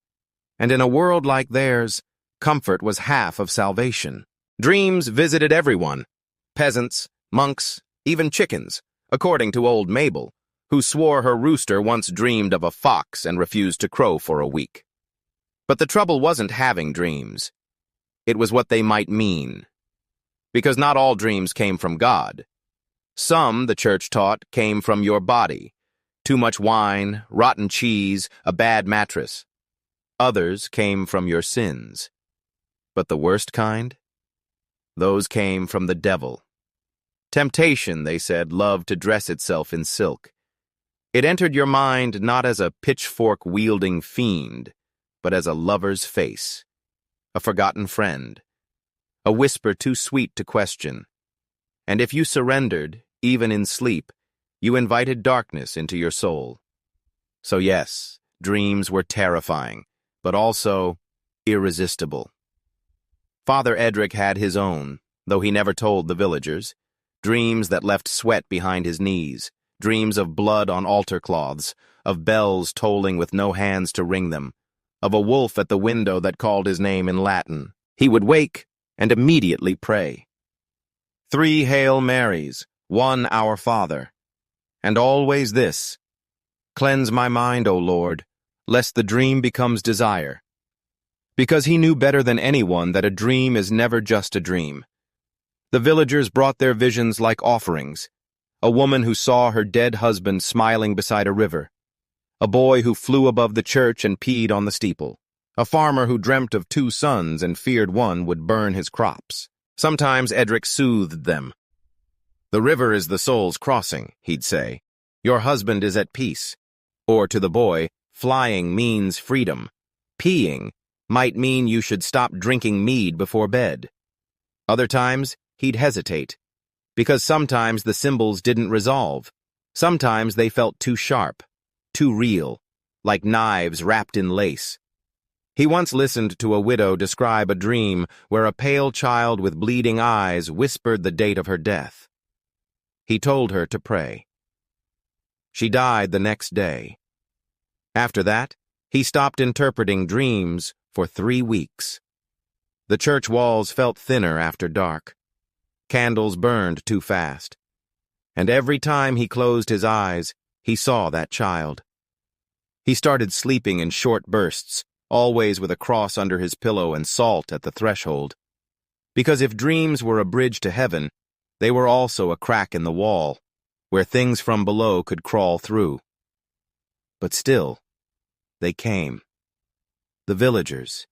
A: And in a world like theirs, comfort was half of salvation. Dreams visited everyone, peasants, monks, even chickens, according to old Mabel, who swore her rooster once dreamed of a fox and refused to crow for a week. But the trouble wasn't having dreams. It was what they might mean. Because not all dreams came from God. Some, the church taught, came from your body. Too much wine, rotten cheese, a bad mattress. Others came from your sins. But the worst kind? Those came from the devil. Temptation, they said, loved to dress itself in silk. It entered your mind not as a pitchfork-wielding fiend, but as a lover's face, a forgotten friend, a whisper too sweet to question. And if you surrendered, even in sleep, you invited darkness into your soul. So yes, dreams were terrifying, but also irresistible. Father Edric had his own, though he never told the villagers, dreams that left sweat behind his knees, dreams of blood on altar cloths, of bells tolling with no hands to ring them, of a wolf at the window that called his name in Latin. He would wake and immediately pray. 3 Hail Marys, 1 Our Father, and always this: cleanse my mind, O Lord, lest the dream becomes desire. Because he knew better than anyone that a dream is never just a dream. The villagers brought their visions like offerings: a woman who saw her dead husband smiling beside a river, a boy who flew above the church and peed on the steeple, a farmer who dreamt of 2 sons and feared one would burn his crops. Sometimes Edric soothed them. The river is the soul's crossing, he'd say. Your husband is at peace. Or to the boy, flying means freedom. Peeing might mean you should stop drinking mead before bed. Other times, he'd hesitate, because sometimes the symbols didn't resolve. Sometimes they felt too sharp, too real, like knives wrapped in lace. He once listened to a widow describe a dream where a pale child with bleeding eyes whispered the date of her death. He told her to pray. She died the next day. After that, he stopped interpreting dreams for 3 weeks. The church walls felt thinner after dark. Candles burned too fast. And every time he closed his eyes, he saw that child. He started sleeping in short bursts, always with a cross under his pillow and salt at the threshold. Because if dreams were a bridge to heaven, they were also a crack in the wall, where things from below could crawl through. But still, they came. The villagers,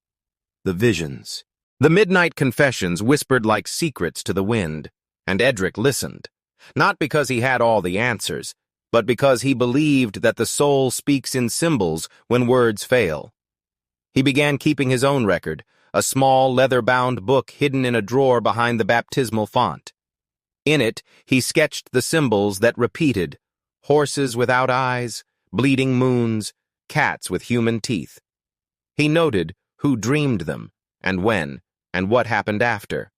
A: the visions. The midnight confessions whispered like secrets to the wind, and Edric listened, not because he had all the answers, but because he believed that the soul speaks in symbols when words fail. He began keeping his own record, a small leather-bound book hidden in a drawer behind the baptismal font. In it, he sketched the symbols that repeated: horses without eyes, bleeding moons, cats with human teeth. He noted who dreamed them, and when, and what happened after.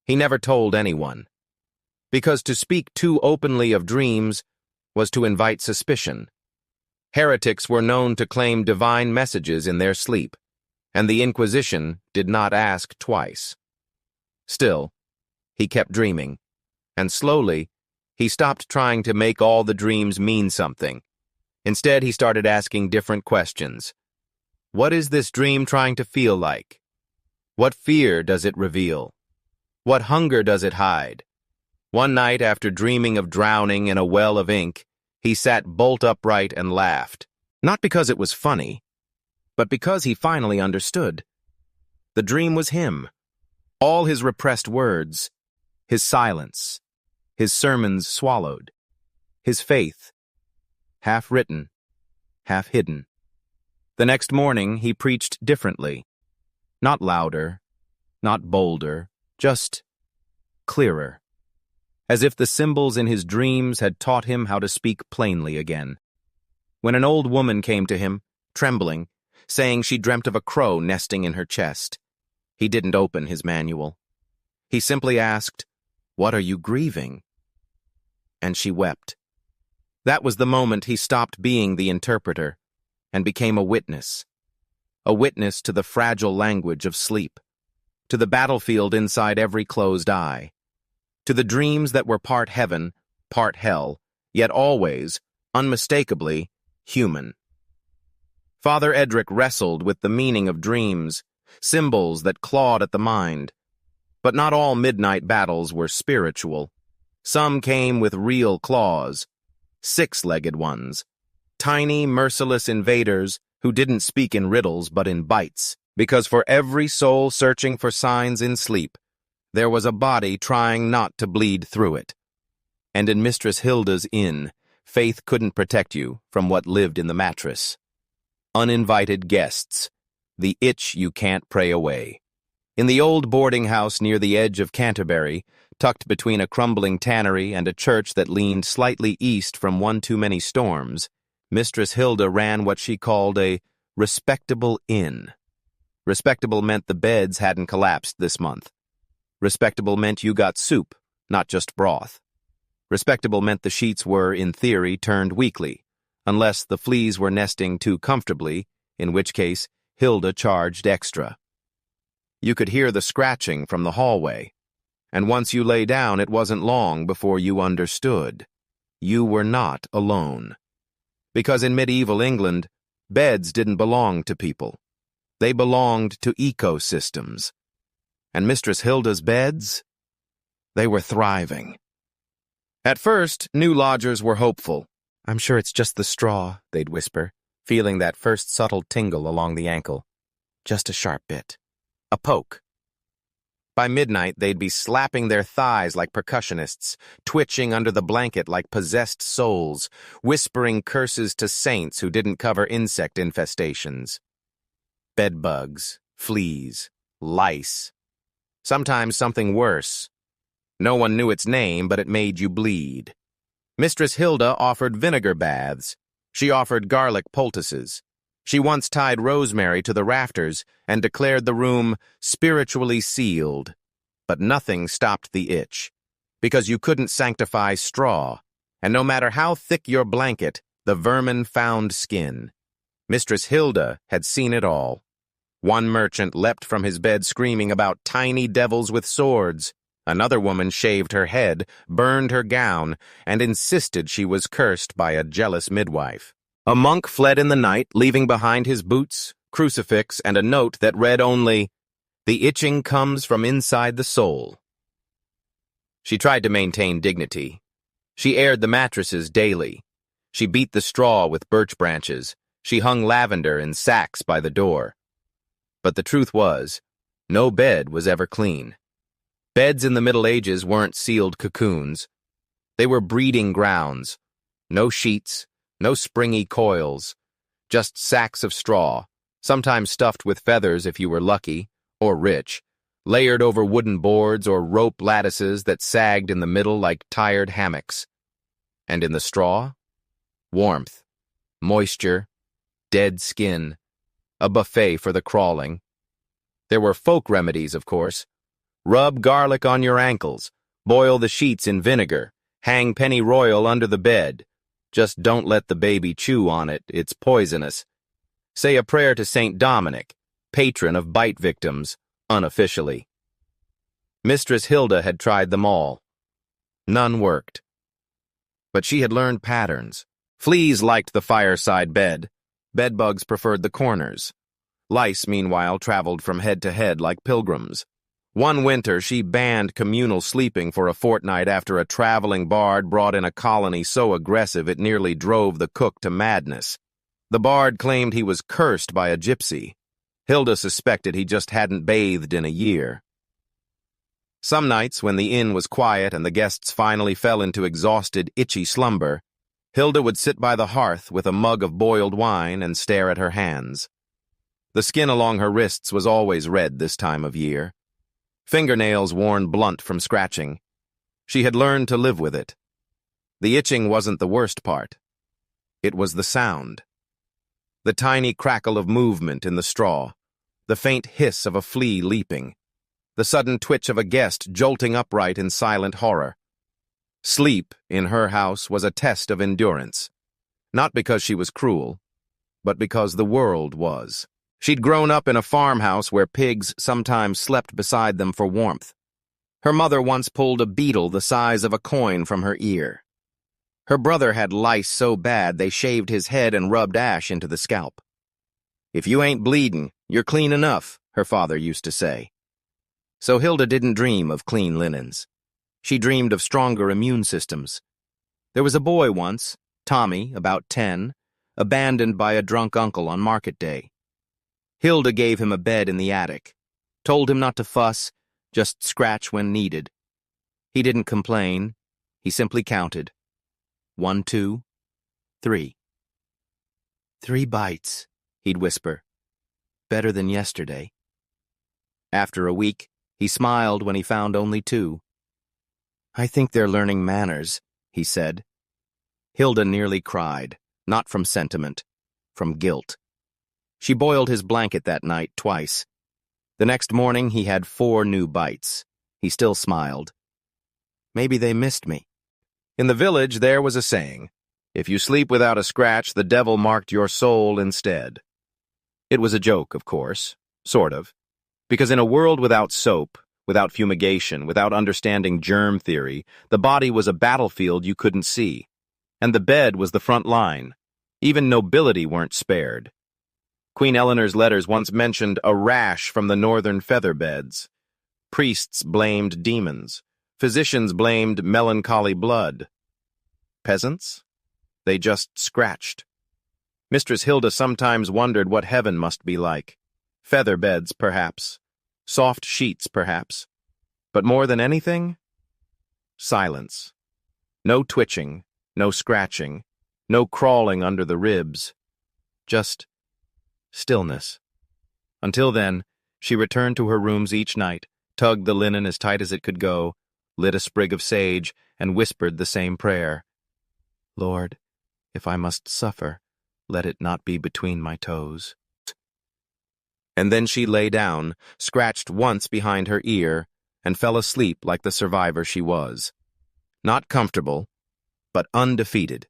A: He never told anyone. Because to speak too openly of dreams was to invite suspicion. Heretics were known to claim divine messages in their sleep, and the Inquisition did not ask twice. Still, he kept dreaming, and slowly, he stopped trying to make all the dreams mean something. Instead, he started asking different questions. What is this dream trying to feel like? What fear does it reveal? What hunger does it hide? One night, after dreaming of drowning in a well of ink, he sat bolt upright and laughed. Not because it was funny, but because he finally understood. The dream was him. All his repressed words, his silence, his sermons swallowed, his faith, half written, half hidden. The next morning, he preached differently. Not louder, not bolder, just clearer. As if the symbols in his dreams had taught him how to speak plainly again. When an old woman came to him, trembling, saying she dreamt of a crow nesting in her chest, he didn't open his manual. He simply asked, "What are you grieving?" And she wept. That was the moment he stopped being the interpreter and became a witness to the fragile language of sleep, to the battlefield inside every closed eye, to the dreams that were part heaven, part hell, yet always, unmistakably, human. Father Edric wrestled with the meaning of dreams, symbols that clawed at the mind. But not all midnight battles were spiritual. Some came with real claws, six-legged ones, tiny, merciless invaders who didn't speak in riddles but in bites, because for every soul searching for signs in sleep, there was a body trying not to bleed through it. And in Mistress Hilda's inn, faith couldn't protect you from what lived in the mattress. Uninvited guests, the itch you can't pray away. In the old boarding house near the edge of Canterbury, tucked between a crumbling tannery and a church that leaned slightly east from one too many storms, Mistress Hilda ran what she called a respectable inn. Respectable meant the beds hadn't collapsed this month. Respectable meant you got soup, not just broth. Respectable meant the sheets were, in theory, turned weekly, unless the fleas were nesting too comfortably, in which case Hilda charged extra. You could hear the scratching from the hallway, and once you lay down, it wasn't long before you understood. You were not alone. Because in medieval England, beds didn't belong to people. They belonged to ecosystems. And Mistress Hilda's beds? They were thriving. At first, new lodgers were hopeful. "I'm sure it's just the straw," they'd whisper, feeling that first subtle tingle along the ankle. Just a sharp bit. A poke. By midnight, they'd be slapping their thighs like percussionists, twitching under the blanket like possessed souls, whispering curses to saints who didn't cover insect infestations. Bedbugs, fleas, lice. Sometimes something worse. No one knew its name, but it made you bleed. Mistress Hilda offered vinegar baths. She offered garlic poultices. She once tied rosemary to the rafters and declared the room spiritually sealed. But nothing stopped the itch, because you couldn't sanctify straw, and no matter how thick your blanket, the vermin found skin. Mistress Hilda had seen it all. One merchant leapt from his bed screaming about tiny devils with swords. Another woman shaved her head, burned her gown, and insisted she was cursed by a jealous midwife. A monk fled in the night, leaving behind his boots, crucifix, and a note that read only, "The itching comes from inside the soul." She tried to maintain dignity. She aired the mattresses daily. She beat the straw with birch branches. She hung lavender in sacks by the door. But the truth was, no bed was ever clean. Beds in the Middle Ages weren't sealed cocoons. They were breeding grounds. No sheets, no springy coils, just sacks of straw, sometimes stuffed with feathers if you were lucky, or rich, layered over wooden boards or rope lattices that sagged in the middle like tired hammocks. And in the straw? Warmth, moisture, dead skin, a buffet for the crawling. There were folk remedies, of course. Rub garlic on your ankles, boil the sheets in vinegar, hang pennyroyal under the bed. Just don't let the baby chew on it, it's poisonous. Say a prayer to St. Dominic, patron of bite victims, unofficially. Mistress Hilda had tried them all. None worked. But she had learned patterns. Fleas liked the fireside bed. Bedbugs preferred the corners. Lice, meanwhile, traveled from head to head like pilgrims. One winter, she banned communal sleeping for a fortnight after a traveling bard brought in a colony so aggressive it nearly drove the cook to madness. The bard claimed he was cursed by a gypsy. Hilda suspected he just hadn't bathed in a year. Some nights, when the inn was quiet and the guests finally fell into exhausted, itchy slumber, Hilda would sit by the hearth with a mug of boiled wine and stare at her hands. The skin along her wrists was always red this time of year. Fingernails worn blunt from scratching. She had learned to live with it. The itching wasn't the worst part. It was the sound. The tiny crackle of movement in the straw, the faint hiss of a flea leaping, the sudden twitch of a guest jolting upright in silent horror. Sleep, in her house, was a test of endurance. Not because she was cruel, but because the world was. She'd grown up in a farmhouse where pigs sometimes slept beside them for warmth. Her mother once pulled a beetle the size of a coin from her ear. Her brother had lice so bad they shaved his head and rubbed ash into the scalp. "If you ain't bleeding, you're clean enough," her father used to say. So Hilda didn't dream of clean linens. She dreamed of stronger immune systems. There was a boy once, Tommy, about 10, abandoned by a drunk uncle on market day. Hilda gave him a bed in the attic, told him not to fuss, just scratch when needed. He didn't complain. He simply counted. 1, 2, 3. 3 bites, he'd whisper. Better than yesterday. After a week, he smiled when he found only 2. "I think they're learning manners," he said. Hilda nearly cried, not from sentiment, from guilt. She boiled his blanket that night twice. The next morning he had 4 new bites. He still smiled. Maybe they missed me. In the village there was a saying, "If you sleep without a scratch, the devil marked your soul instead." It was a joke, of course, sort of, because in a world without soap, without fumigation, without understanding germ theory, the body was a battlefield you couldn't see, and the bed was the front line. Even nobility weren't spared. Queen Eleanor's letters once mentioned a rash from the northern feather beds. Priests blamed demons. Physicians blamed melancholy blood. Peasants? They just scratched. Mistress Hilda sometimes wondered what heaven must be like. Feather beds, perhaps. Soft sheets, perhaps. But more than anything, silence. No twitching, no scratching, no crawling under the ribs. Just stillness. Until then, she returned to her rooms each night, tugged the linen as tight as it could go, lit a sprig of sage, and whispered the same prayer. "Lord, if I must suffer, let it not be between my toes." And then she lay down, scratched once behind her ear, and fell asleep like the survivor she was. Not comfortable, but undefeated.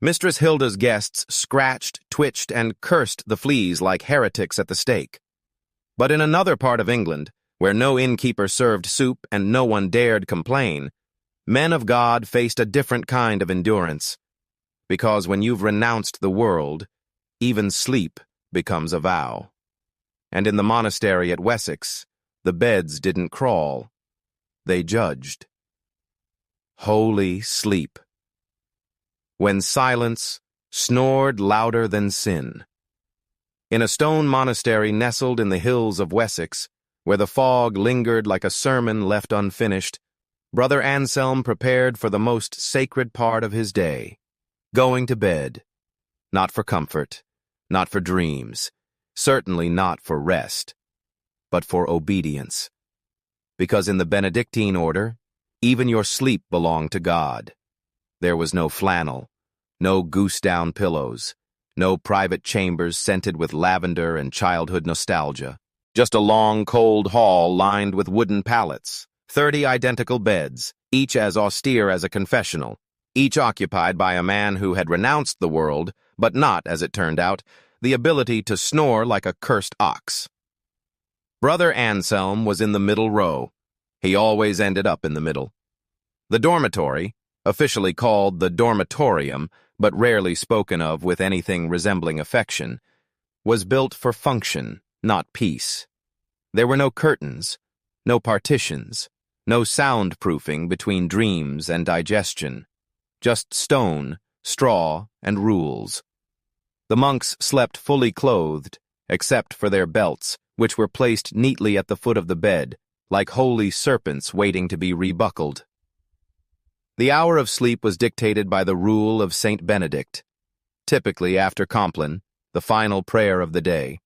A: Mistress Hilda's guests scratched, twitched, and cursed the fleas like heretics at the stake. But in another part of England, where no innkeeper served soup and no one dared complain, men of God faced a different kind of endurance. Because when you've renounced the world, even sleep becomes a vow. And in the monastery at Wessex, the beds didn't crawl. They judged. Holy sleep. When silence snored louder than sin. In a stone monastery nestled in the hills of Wessex, where the fog lingered like a sermon left unfinished, Brother Anselm prepared for the most sacred part of his day, going to bed. Not for comfort, not for dreams, certainly not for rest, but for obedience. Because in the Benedictine order, even your sleep belonged to God. There was no flannel, no goose-down pillows, no private chambers scented with lavender and childhood nostalgia. Just a long, cold hall lined with wooden pallets, 30 identical beds, each as austere as a confessional, each occupied by a man who had renounced the world, but not, as it turned out, the ability to snore like a cursed ox. Brother Anselm was in the middle row. He always ended up in the middle. The dormitory, officially called the dormitorium, but rarely spoken of with anything resembling affection, was built for function, not peace. There were no curtains, no partitions, no soundproofing between dreams and digestion, just stone, straw, and rules. The monks slept fully clothed, except for their belts, which were placed neatly at the foot of the bed, like holy serpents waiting to be rebuckled. The hour of sleep was dictated by the rule of Saint Benedict, typically after Compline, the final prayer of the day.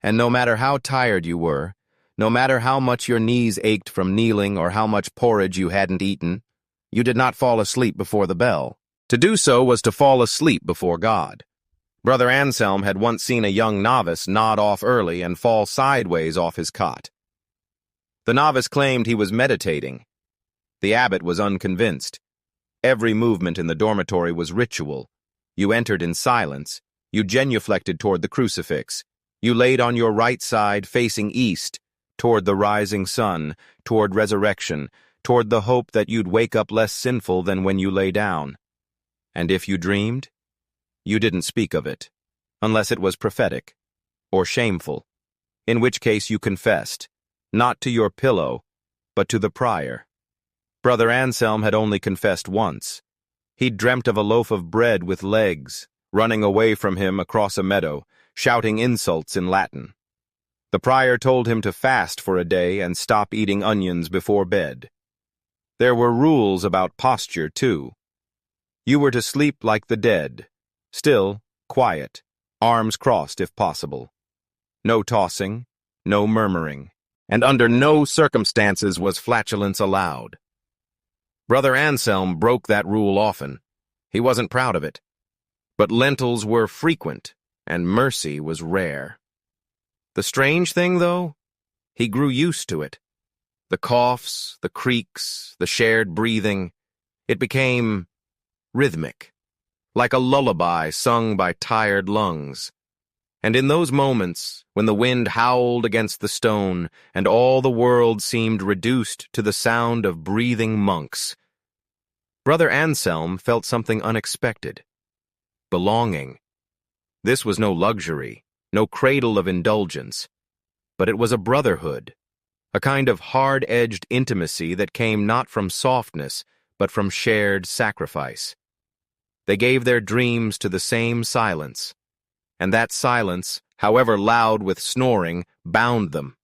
A: And no matter how tired you were, no matter how much your knees ached from kneeling or how much porridge you hadn't eaten, you did not fall asleep before the bell. To do so was to fall asleep before God. Brother Anselm had once seen a young novice nod off early and fall sideways off his cot. The novice claimed he was meditating. The abbot was unconvinced. Every movement in the dormitory was ritual. You entered in silence. You genuflected toward the crucifix. You laid on your right side facing east, toward the rising sun, toward resurrection, toward the hope that you'd wake up less sinful than when you lay down. And if you dreamed, you didn't speak of it, unless it was prophetic or shameful, in which case you confessed, not to your pillow, but to the prior. Brother Anselm had only confessed once. He'd dreamt of a loaf of bread with legs, running away from him across a meadow, shouting insults in Latin. The prior told him to fast for a day and stop eating onions before bed. There were rules about posture, too. You were to sleep like the dead, still, quiet, arms crossed if possible. No tossing, no murmuring, and under no circumstances was flatulence allowed. Brother Anselm broke that rule often. He wasn't proud of it. But lentils were frequent, and mercy was rare. The strange thing, though, he grew used to it. The coughs, the creaks, the shared breathing, it became rhythmic, like a lullaby sung by tired lungs. And in those moments, when the wind howled against the stone and all the world seemed reduced to the sound of breathing monks, Brother Anselm felt something unexpected. Belonging. This was no luxury, no cradle of indulgence, but it was a brotherhood, a kind of hard-edged intimacy that came not from softness, but from shared sacrifice. They gave their dreams to the same silence, and that silence, however loud with snoring, bound them.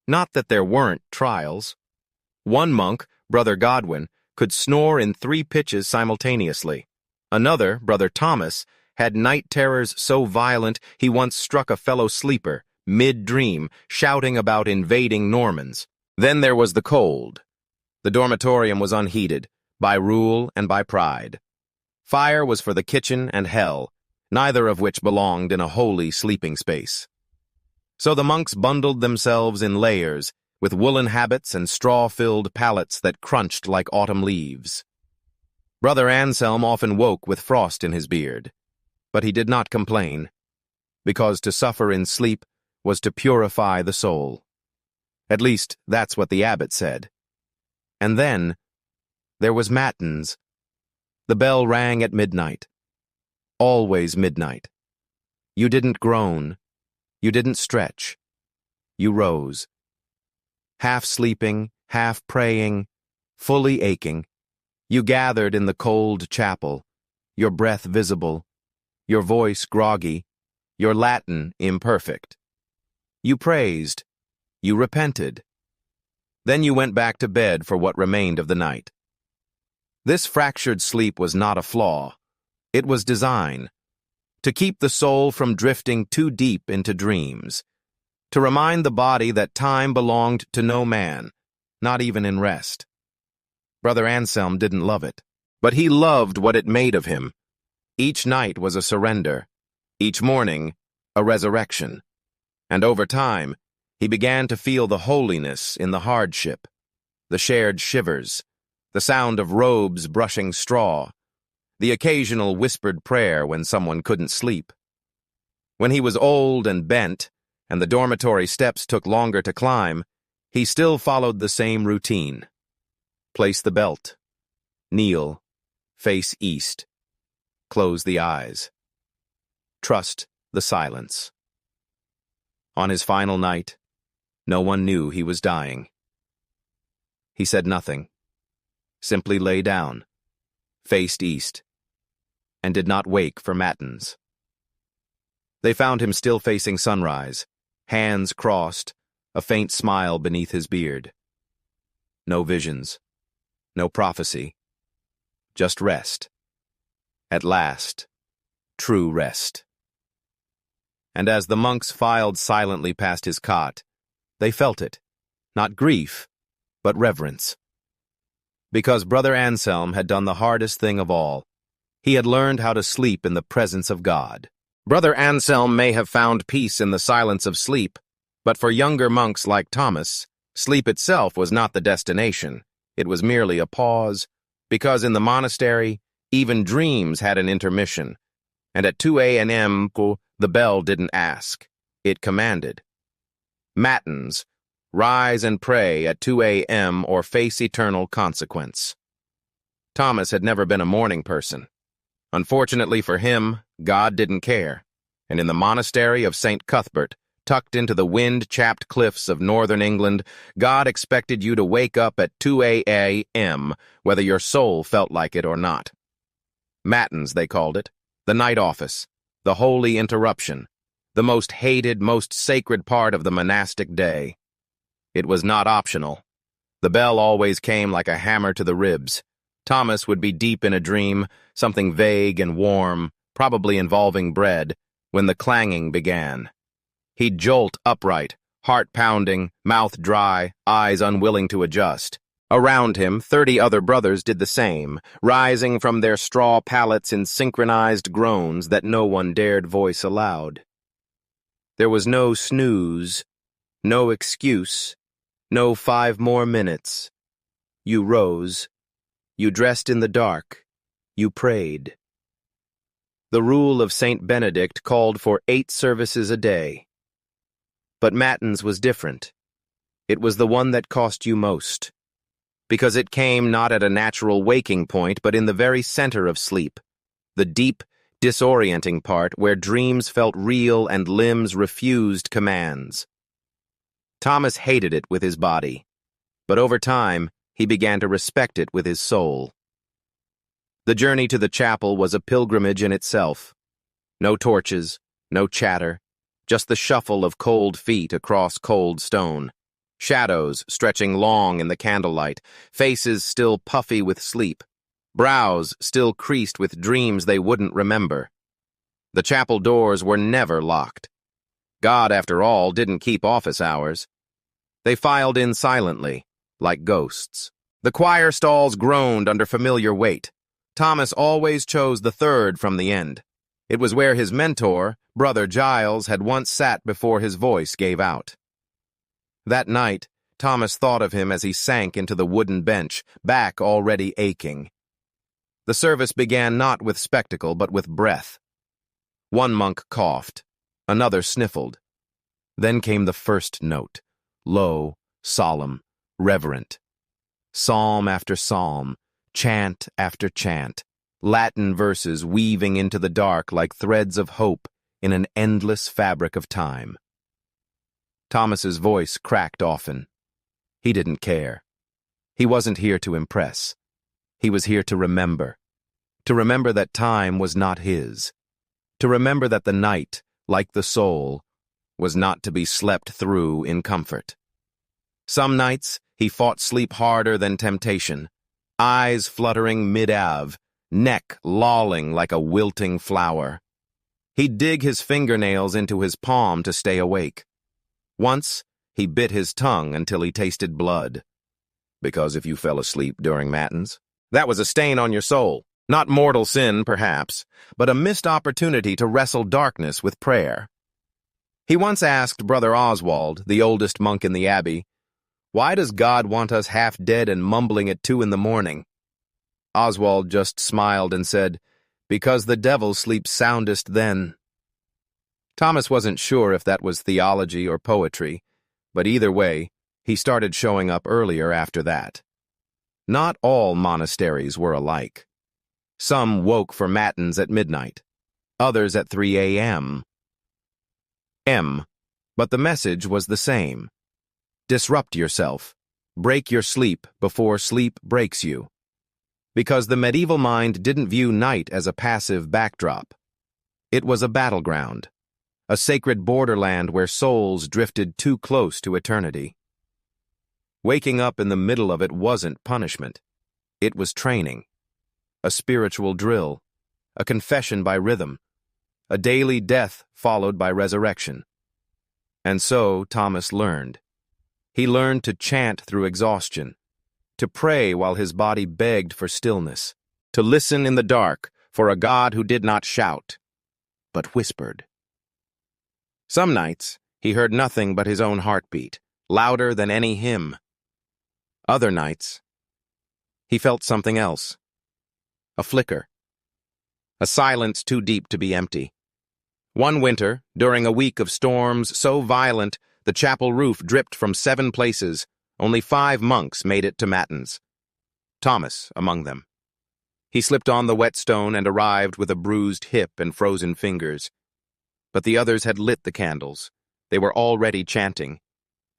A: Not that there weren't trials. One monk, Brother Godwin, could snore in 3 pitches simultaneously. Another, Brother Thomas, had night terrors so violent he once struck a fellow sleeper, mid-dream, shouting about invading Normans. Then there was the cold. The dormitorium was unheated, by rule and by pride. Fire was for the kitchen and hell, neither of which belonged in a holy sleeping space. So the monks bundled themselves in layers, with woolen habits and straw-filled pallets that crunched like autumn leaves. Brother Anselm often woke with frost in his beard, but he did not complain, because to suffer in sleep was to purify the soul. At least, that's what the abbot said. And then, there was matins. The bell rang at midnight. Always midnight. You didn't groan. You didn't stretch. You rose. Half sleeping, half praying, fully aching. You gathered in the cold chapel, your breath visible, your voice groggy, your Latin imperfect. You praised. You repented. Then you went back to bed for what remained of the night. This fractured sleep was not a flaw. It was design. To keep the soul from drifting too deep into dreams. To remind the body that time belonged to no man, not even in rest. Brother Anselm didn't love it, but he loved what it made of him. Each night was a surrender. Each morning, a resurrection. And over time, he began to feel the holiness in the hardship, the shared shivers, the sound of robes brushing straw, the occasional whispered prayer when someone couldn't sleep. When he was old and bent, and the dormitory steps took longer to climb, he still followed the same routine. Place the belt. Kneel. Face east. Close the eyes. Trust the silence. On his final night, no one knew he was dying. He said nothing, simply lay down, faced east, and did not wake for matins. They found him still facing sunrise, hands crossed, a faint smile beneath his beard. No visions, no prophecy, just rest. At last, true rest. And as the monks filed silently past his cot, they felt it, not grief, but reverence. Because Brother Anselm had done the hardest thing of all. He had learned how to sleep in the presence of God. Brother Anselm may have found peace in the silence of sleep, but for younger monks like Thomas, sleep itself was not the destination. It was merely a pause, because in the monastery, even dreams had an intermission, and at 2 a.m. the bell didn't ask, it commanded. Matins, rise and pray at 2 a.m. or face eternal consequence. Thomas had never been a morning person. Unfortunately for him, God didn't care, and in the monastery of St. Cuthbert, tucked into the wind-chapped cliffs of northern England, God expected you to wake up at 2 a.m., whether your soul felt like it or not. Matins, they called it, the night office, the holy interruption, the most hated, most sacred part of the monastic day. It was not optional. The bell always came like a hammer to the ribs. Thomas would be deep in a dream, something vague and warm, probably involving bread, when the clanging began. He'd jolt upright, heart pounding, mouth dry, eyes unwilling to adjust. Around him, 30 other brothers did the same, rising from their straw pallets in synchronized groans that no one dared voice aloud. There was no snooze, no excuse, no 5 more minutes. You rose. You dressed in the dark. You prayed. The rule of St. Benedict called for 8 services a day. But matins was different. It was the one that cost you most. Because it came not at a natural waking point, but in the very center of sleep, the deep, disorienting part where dreams felt real and limbs refused commands. Thomas hated it with his body, but over time, he began to respect it with his soul. The journey to the chapel was a pilgrimage in itself. No torches, no chatter, just the shuffle of cold feet across cold stone. Shadows stretching long in the candlelight, faces still puffy with sleep, brows still creased with dreams they wouldn't remember. The chapel doors were never locked. God, after all, didn't keep office hours. They filed in silently, like ghosts. The choir stalls groaned under familiar weight. Thomas always chose the third from the end. It was where his mentor, Brother Giles, had once sat before his voice gave out. That night, Thomas thought of him as he sank into the wooden bench, back already aching. The service began not with spectacle, but with breath. One monk coughed. Another sniffled. Then came the first note, low, solemn, reverent. Psalm after psalm, chant after chant, Latin verses weaving into the dark like threads of hope in an endless fabric of time. Thomas's voice cracked often. He didn't care. He wasn't here to impress. He was here to remember that time was not his, to remember that the night, like the soul, was not to be slept through in comfort. Some nights he fought sleep harder than temptation, eyes fluttering mid-ave, neck lolling like a wilting flower. He'd dig his fingernails into his palm to stay awake. Once, he bit his tongue until he tasted blood. Because if you fell asleep during matins, that was a stain on your soul. Not mortal sin, perhaps, but a missed opportunity to wrestle darkness with prayer. He once asked Brother Oswald, the oldest monk in the abbey, "Why does God want us half dead and mumbling at 2 a.m?" Oswald just smiled and said, "Because the devil sleeps soundest then." Thomas wasn't sure if that was theology or poetry, but either way, he started showing up earlier after that. Not all monasteries were alike. Some woke for matins at midnight, others at 3 a.m. But the message was the same. Disrupt yourself. Break your sleep before sleep breaks you. Because the medieval mind didn't view night as a passive backdrop. It was a battleground, a sacred borderland where souls drifted too close to eternity. Waking up in the middle of it wasn't punishment. It was training. A spiritual drill, a confession by rhythm, a daily death followed by resurrection. And so Thomas learned. He learned to chant through exhaustion, to pray while his body begged for stillness, to listen in the dark for a God who did not shout, but whispered. Some nights, he heard nothing but his own heartbeat, louder than any hymn. Other nights, he felt something else. A flicker. A silence too deep to be empty. One winter, during a week of storms so violent the chapel roof dripped from 7 places, only 5 monks made it to matins. Thomas among them. He slipped on the whetstone and arrived with a bruised hip and frozen fingers. But the others had lit the candles. They were already chanting.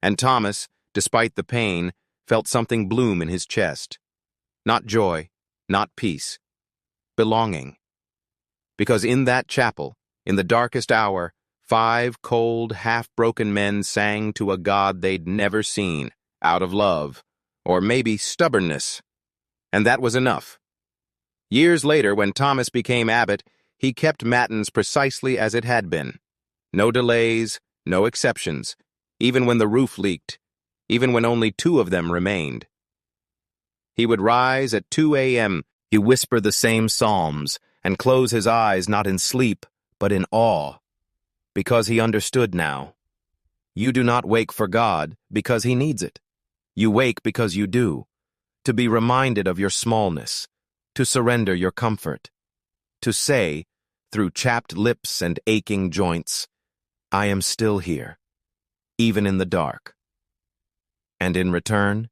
A: And Thomas, despite the pain, felt something bloom in his chest. Not joy, not peace. Belonging. Because in that chapel, in the darkest hour, 5 cold, half-broken men sang to a God they'd never seen, out of love, or maybe stubbornness. And that was enough. Years later, when Thomas became abbot, he kept matins precisely as it had been. No delays, no exceptions, even when the roof leaked, even when only 2 of them remained. He would rise at 2 a.m., he whisper the same psalms, and close his eyes not in sleep, but in awe, because he understood now. You do not wake for God because he needs it. You wake because you do, to be reminded of your smallness, to surrender your comfort, to say, through chapped lips and aching joints, I am still here, even in the dark. And in return,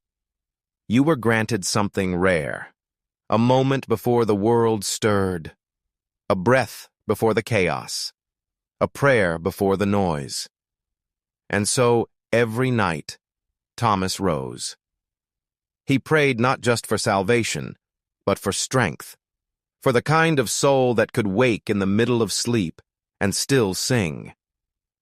A: you were granted something rare, a moment before the world stirred, a breath before the chaos, a prayer before the noise. And so, every night, Thomas rose. He prayed not just for salvation, but for strength, for the kind of soul that could wake in the middle of sleep and still sing.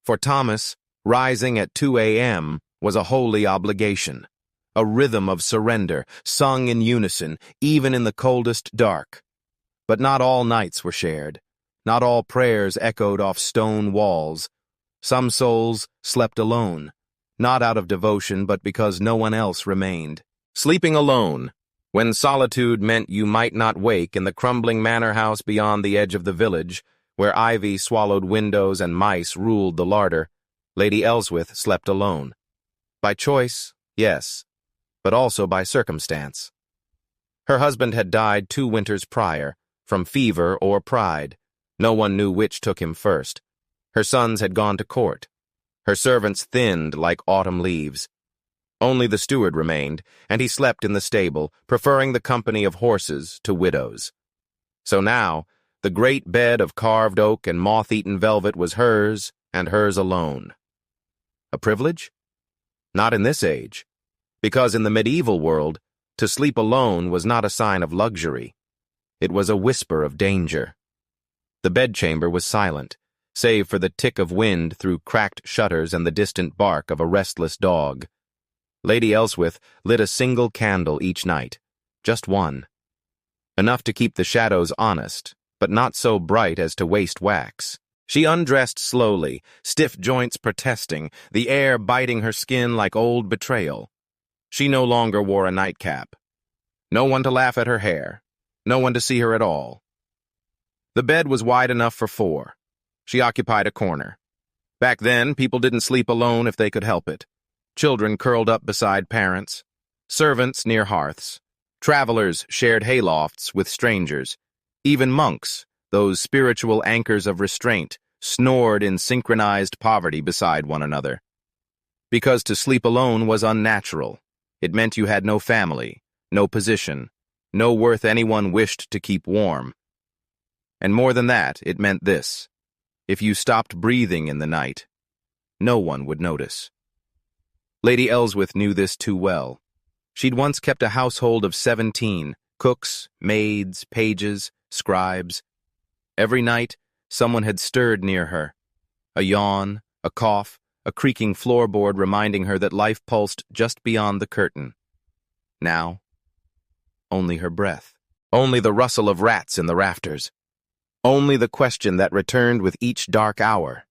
A: For Thomas, rising at 2 a.m. was a holy obligation, a rhythm of surrender, sung in unison, even in the coldest dark. But not all nights were shared. Not all prayers echoed off stone walls. Some souls slept alone, not out of devotion, but because no one else remained. Sleeping alone, when solitude meant you might not wake in the crumbling manor house beyond the edge of the village, where ivy swallowed windows and mice ruled the larder, Lady Ellsworth slept alone. By choice, yes, but also by circumstance. Her husband had died 2 winters prior, from fever or pride. No one knew which took him first. Her sons had gone to court. Her servants thinned like autumn leaves. Only the steward remained, and he slept in the stable, preferring the company of horses to widows. So now, the great bed of carved oak and moth-eaten velvet was hers, and hers alone. A privilege? Not in this age, because in the medieval world, to sleep alone was not a sign of luxury. It was a whisper of danger. The bedchamber was silent, save for the tick of wind through cracked shutters and the distant bark of a restless dog. Lady Ellsworth lit a single candle each night, just one. Enough to keep the shadows honest, but not so bright as to waste wax. She undressed slowly, stiff joints protesting, the air biting her skin like old betrayal. She no longer wore a nightcap. No one to laugh at her hair. No one to see her at all. The bed was wide enough for 4. She occupied a corner. Back then, people didn't sleep alone if they could help it. Children curled up beside parents. Servants near hearths. Travelers shared haylofts with strangers. Even monks, those spiritual anchors of restraint, snored in synchronized poverty beside one another. Because to sleep alone was unnatural. It meant you had no family, no position, no worth anyone wished to keep warm. And more than that, it meant this. If you stopped breathing in the night, no one would notice. Lady Ellsworth knew this too well. She'd once kept a household of 17, cooks, maids, pages, scribes. Every night, someone had stirred near her. A yawn, a cough, a creaking floorboard reminding her that life pulsed just beyond the curtain. Now, only her breath. Only the rustle of rats in the rafters. Only the question that returned with each dark hour.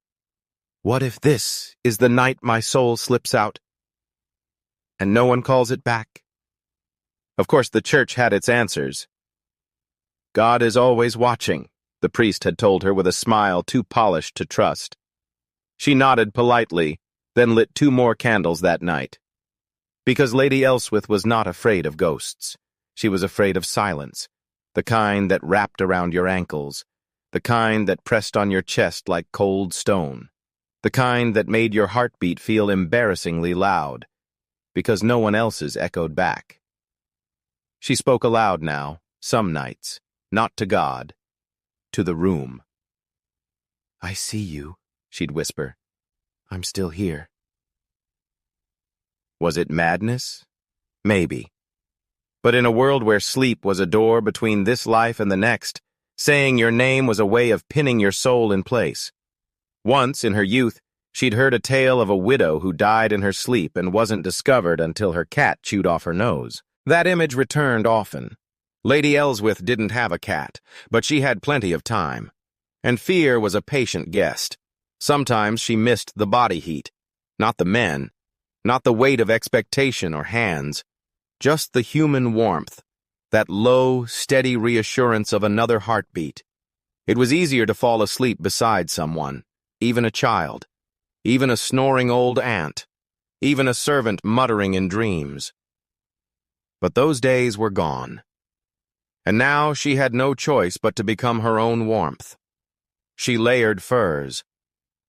A: What if this is the night my soul slips out, and no one calls it back? Of course, the church had its answers. God is always watching, the priest had told her with a smile too polished to trust. She nodded politely, then lit 2 more candles that night. Because Lady Ellsworth was not afraid of ghosts. She was afraid of silence, the kind that wrapped around your ankles, the kind that pressed on your chest like cold stone, the kind that made your heartbeat feel embarrassingly loud, because no one else's echoed back. She spoke aloud now, some nights, not to God, to the room. I see you, she'd whisper. I'm still here. Was it madness? Maybe. But in a world where sleep was a door between this life and the next, saying your name was a way of pinning your soul in place. Once, in her youth, she'd heard a tale of a widow who died in her sleep and wasn't discovered until her cat chewed off her nose. That image returned often. Lady Ellsworth didn't have a cat, but she had plenty of time. And fear was a patient guest. Sometimes she missed the body heat, not the men, not the weight of expectation or hands, just the human warmth, that low, steady reassurance of another heartbeat. It was easier to fall asleep beside someone, even a child, even a snoring old aunt, even a servant muttering in dreams. But those days were gone. And now she had no choice but to become her own warmth. She layered furs.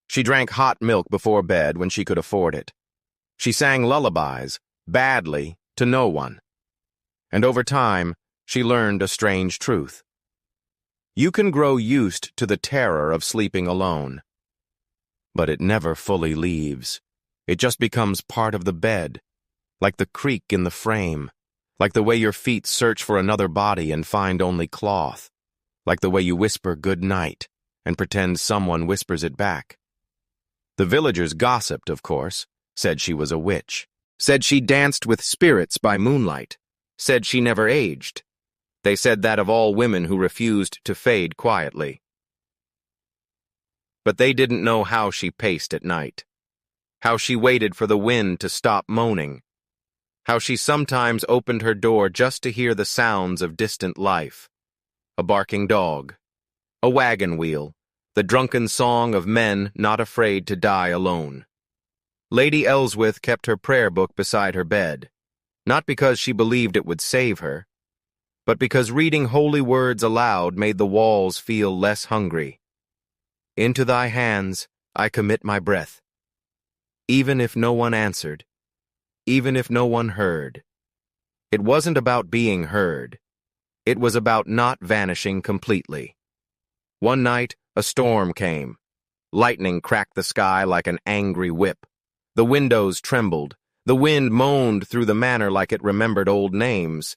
A: She drank hot milk before bed when she could afford it. She sang lullabies, badly, to no one. And over time, she learned a strange truth. You can grow used to the terror of sleeping alone. But it never fully leaves. It just becomes part of the bed, like the creak in the frame, like the way your feet search for another body and find only cloth, like the way you whisper good night and pretend someone whispers it back. The villagers gossiped, of course, said she was a witch, said she danced with spirits by moonlight, said she never aged. They said that of all women who refused to fade quietly. But they didn't know how she paced at night, how she waited for the wind to stop moaning, how she sometimes opened her door just to hear the sounds of distant life, a barking dog, a wagon wheel, the drunken song of men not afraid to die alone. Lady Ellsworth kept her prayer book beside her bed, not because she believed it would save her, but because reading holy words aloud made the walls feel less hungry. Into thy hands I commit my breath. Even if no one answered, even if no one heard. It wasn't about being heard. It was about not vanishing completely. One night, a storm came. Lightning cracked the sky like an angry whip. The windows trembled. The wind moaned through the manor like it remembered old names.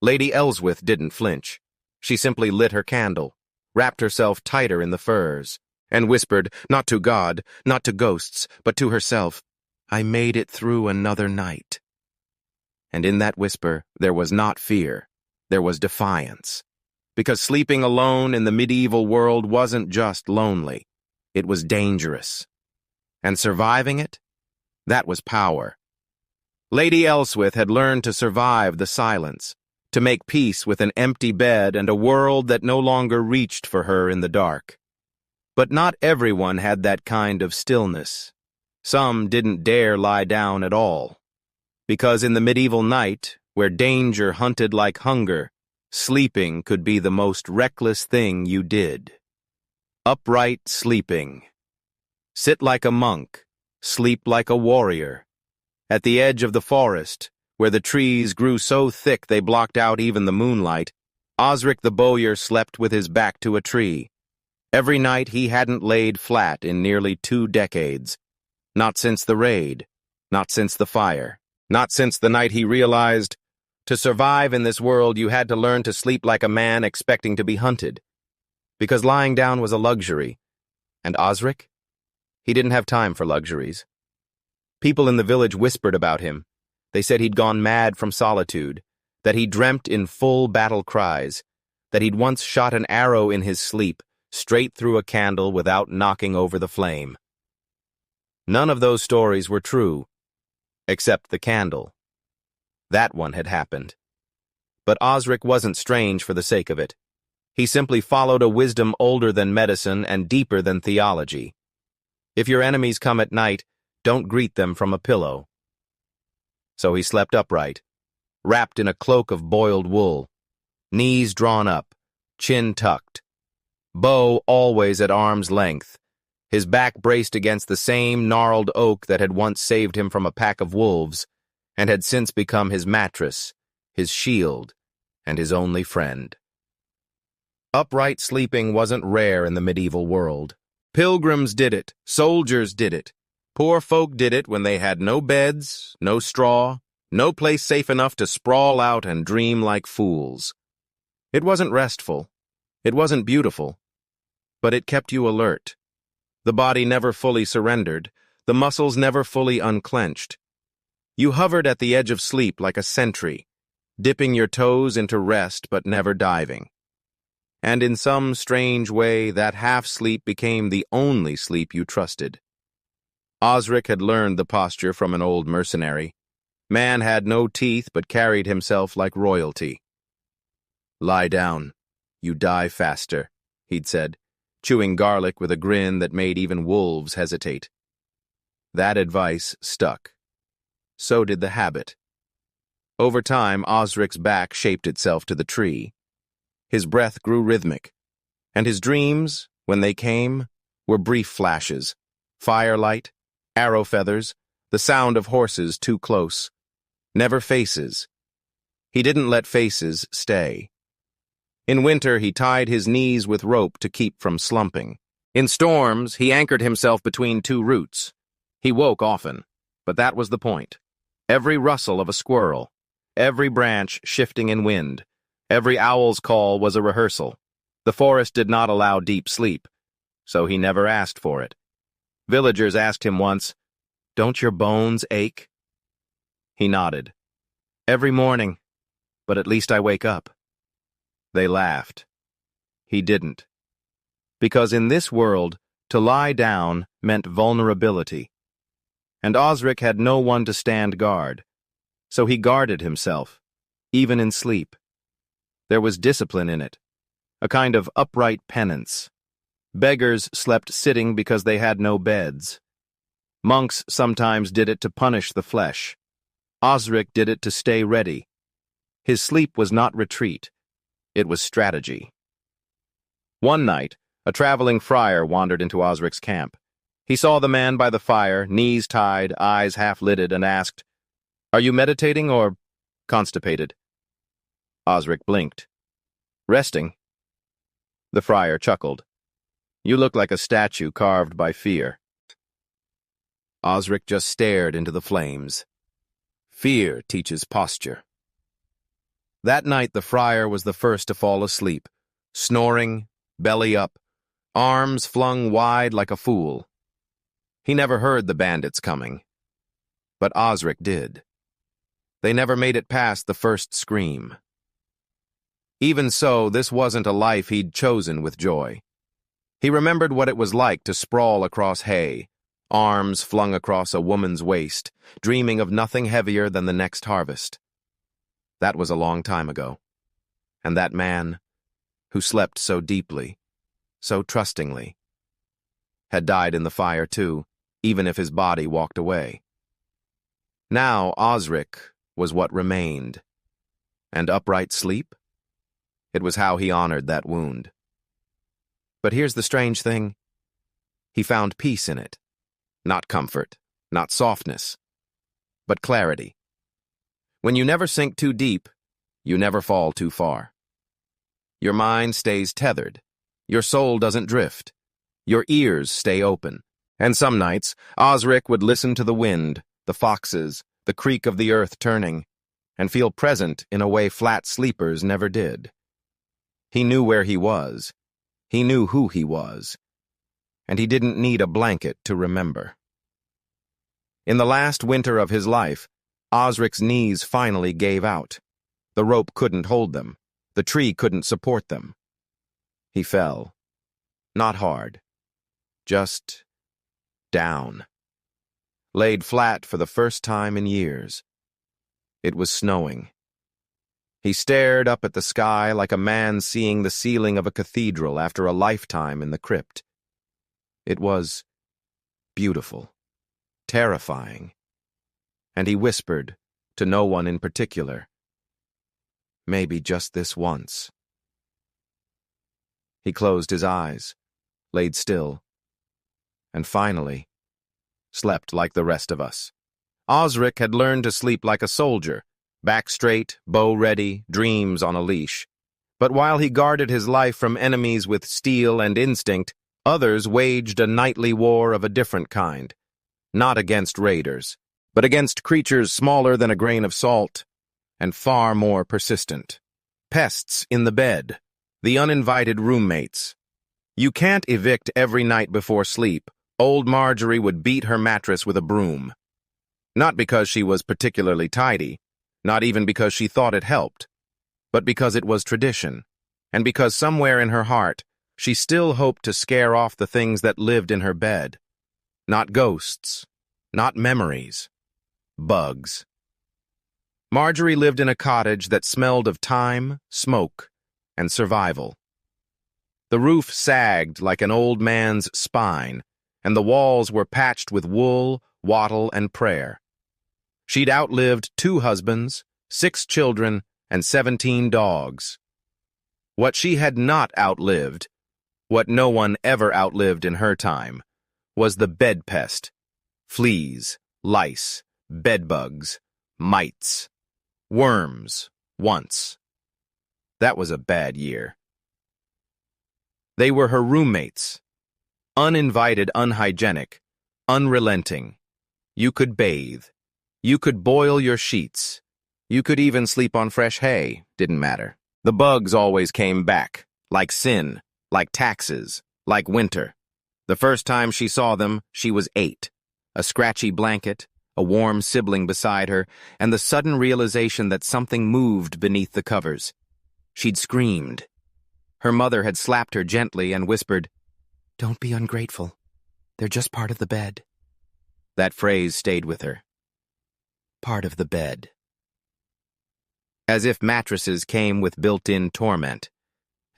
A: Lady Ellsworth didn't flinch. She simply lit her candle, wrapped herself tighter in the furs, and whispered, not to God, not to ghosts, but to herself, "I made it through another night." And in that whisper, there was not fear. There was defiance. Because sleeping alone in the medieval world wasn't just lonely. It was dangerous. And surviving it? That was power. Lady Ellsworth had learned to survive the silence, to make peace with an empty bed and a world that no longer reached for her in the dark. But not everyone had that kind of stillness. Some didn't dare lie down at all. Because in the medieval night, where danger hunted like hunger, sleeping could be the most reckless thing you did. Upright sleeping. Sit like a monk, sleep like a warrior. At the edge of the forest, where the trees grew so thick they blocked out even the moonlight, Osric the bowyer slept with his back to a tree. Every night he hadn't laid flat in nearly 2 decades. Not since the raid, not since the fire, not since the night he realized, to survive in this world you had to learn to sleep like a man expecting to be hunted. Because lying down was a luxury. And Osric? He didn't have time for luxuries. People in the village whispered about him. They said he'd gone mad from solitude, that he dreamt in full battle cries, that he'd once shot an arrow in his sleep, straight through a candle without knocking over the flame. None of those stories were true, except the candle. That one had happened. But Osric wasn't strange for the sake of it. He simply followed a wisdom older than medicine and deeper than theology. If your enemies come at night, don't greet them from a pillow. So he slept upright, wrapped in a cloak of boiled wool, knees drawn up, chin tucked, bow always at arm's length, his back braced against the same gnarled oak that had once saved him from a pack of wolves, and had since become his mattress, his shield, and his only friend. Upright sleeping wasn't rare in the medieval world. Pilgrims did it, soldiers did it. Poor folk did it when they had no beds, no straw, no place safe enough to sprawl out and dream like fools. It wasn't restful. It wasn't beautiful. But it kept you alert. The body never fully surrendered. The muscles never fully unclenched. You hovered at the edge of sleep like a sentry, dipping your toes into rest but never diving. And in some strange way, that half-sleep became the only sleep you trusted. Osric had learned the posture from an old mercenary. Man had no teeth but carried himself like royalty. "Lie down. You die faster," he'd said, chewing garlic with a grin that made even wolves hesitate. That advice stuck. So did the habit. Over time, Osric's back shaped itself to the tree. His breath grew rhythmic, and his dreams, when they came, were brief flashes, firelight, arrow feathers, the sound of horses too close. Never faces. He didn't let faces stay. In winter, he tied his knees with rope to keep from slumping. In storms, he anchored himself between 2 roots. He woke often, but that was the point. Every rustle of a squirrel, every branch shifting in wind, every owl's call was a rehearsal. The forest did not allow deep sleep, so he never asked for it. Villagers asked him once, "Don't your bones ache?" He nodded. "Every morning, but at least I wake up." They laughed. He didn't. Because in this world, to lie down meant vulnerability. And Osric had no one to stand guard, so he guarded himself, even in sleep. There was discipline in it, a kind of upright penance. Beggars slept sitting because they had no beds. Monks sometimes did it to punish the flesh. Osric did it to stay ready. His sleep was not retreat. It was strategy. One night, a traveling friar wandered into Osric's camp. He saw the man by the fire, knees tied, eyes half-lidded, and asked, Are you meditating or constipated? Osric blinked. Resting? The friar chuckled. You look like a statue carved by fear. Osric just stared into the flames. Fear teaches posture. That night the friar was the first to fall asleep, snoring, belly up, arms flung wide like a fool. He never heard the bandits coming. But Osric did. They never made it past the first scream. Even so, this wasn't a life he'd chosen with joy. He remembered what it was like to sprawl across hay, arms flung across a woman's waist, dreaming of nothing heavier than the next harvest. That was a long time ago. And that man, who slept so deeply, so trustingly, had died in the fire too, even if his body walked away. Now Osric was what remained. And upright sleep? It was how he honored that wound. But here's the strange thing. He found peace in it. Not comfort, not softness, but clarity. When you never sink too deep, you never fall too far. Your mind stays tethered. Your soul doesn't drift. Your ears stay open. And some nights, Osric would listen to the wind, the foxes, the creak of the earth turning, and feel present in a way flat sleepers never did. He knew where he was. He knew who he was. And he didn't need a blanket to remember. In the last winter of his life, Osric's knees finally gave out. The rope couldn't hold them. The tree couldn't support them. He fell. Not hard. Just down. Laid flat for the first time in years. It was snowing. He stared up at the sky like a man seeing the ceiling of a cathedral after a lifetime in the crypt. It was beautiful, terrifying, and he whispered, to no one in particular, maybe just this once. He closed his eyes, laid still, and finally slept like the rest of us. Osric had learned to sleep like a soldier, back straight, bow ready, dreams on a leash. But while he guarded his life from enemies with steel and instinct, others waged a nightly war of a different kind, not against raiders, but against creatures smaller than a grain of salt and far more persistent. Pests in the bed, the uninvited roommates. You can't evict every night before sleep. Old Marjorie would beat her mattress with a broom. Not because she was particularly tidy, not even because she thought it helped, but because it was tradition, and because somewhere in her heart, she still hoped to scare off the things that lived in her bed. Not ghosts, not memories, bugs. Marjorie lived in a cottage that smelled of time, smoke, and survival. The roof sagged like an old man's spine, and the walls were patched with wool, wattle, and prayer. She'd outlived 2 husbands, 6 children, and 17 dogs. What she had not outlived, what no one ever outlived in her time, was the bed pest, fleas, lice, bedbugs, mites, worms, once. That was a bad year. They were her roommates, uninvited, unhygienic, unrelenting. You could bathe. You could boil your sheets. You could even sleep on fresh hay, didn't matter. The bugs always came back, like sin, like taxes, like winter. The first time she saw them, she was 8. A scratchy blanket, a warm sibling beside her, and the sudden realization that something moved beneath the covers. She'd screamed. Her mother had slapped her gently and whispered, "Don't be ungrateful. They're just part of the bed." That phrase stayed with her. Part of the bed. As if mattresses came with built-in torment.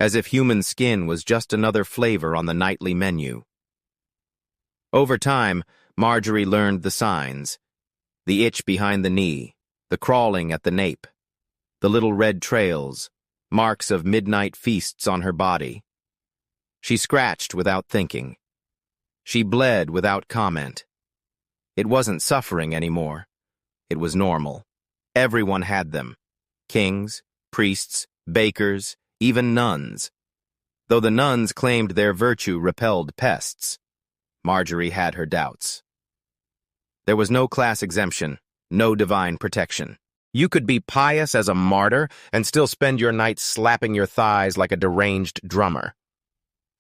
A: As if human skin was just another flavor on the nightly menu. Over time, Marjorie learned the signs. The itch behind the knee, the crawling at the nape, the little red trails, marks of midnight feasts on her body. She scratched without thinking. She bled without comment. It wasn't suffering anymore. It was normal. Everyone had them. Kings, priests, bakers, even nuns. Though the nuns claimed their virtue repelled pests, Marjorie had her doubts. There was no class exemption, no divine protection. You could be pious as a martyr and still spend your nights slapping your thighs like a deranged drummer.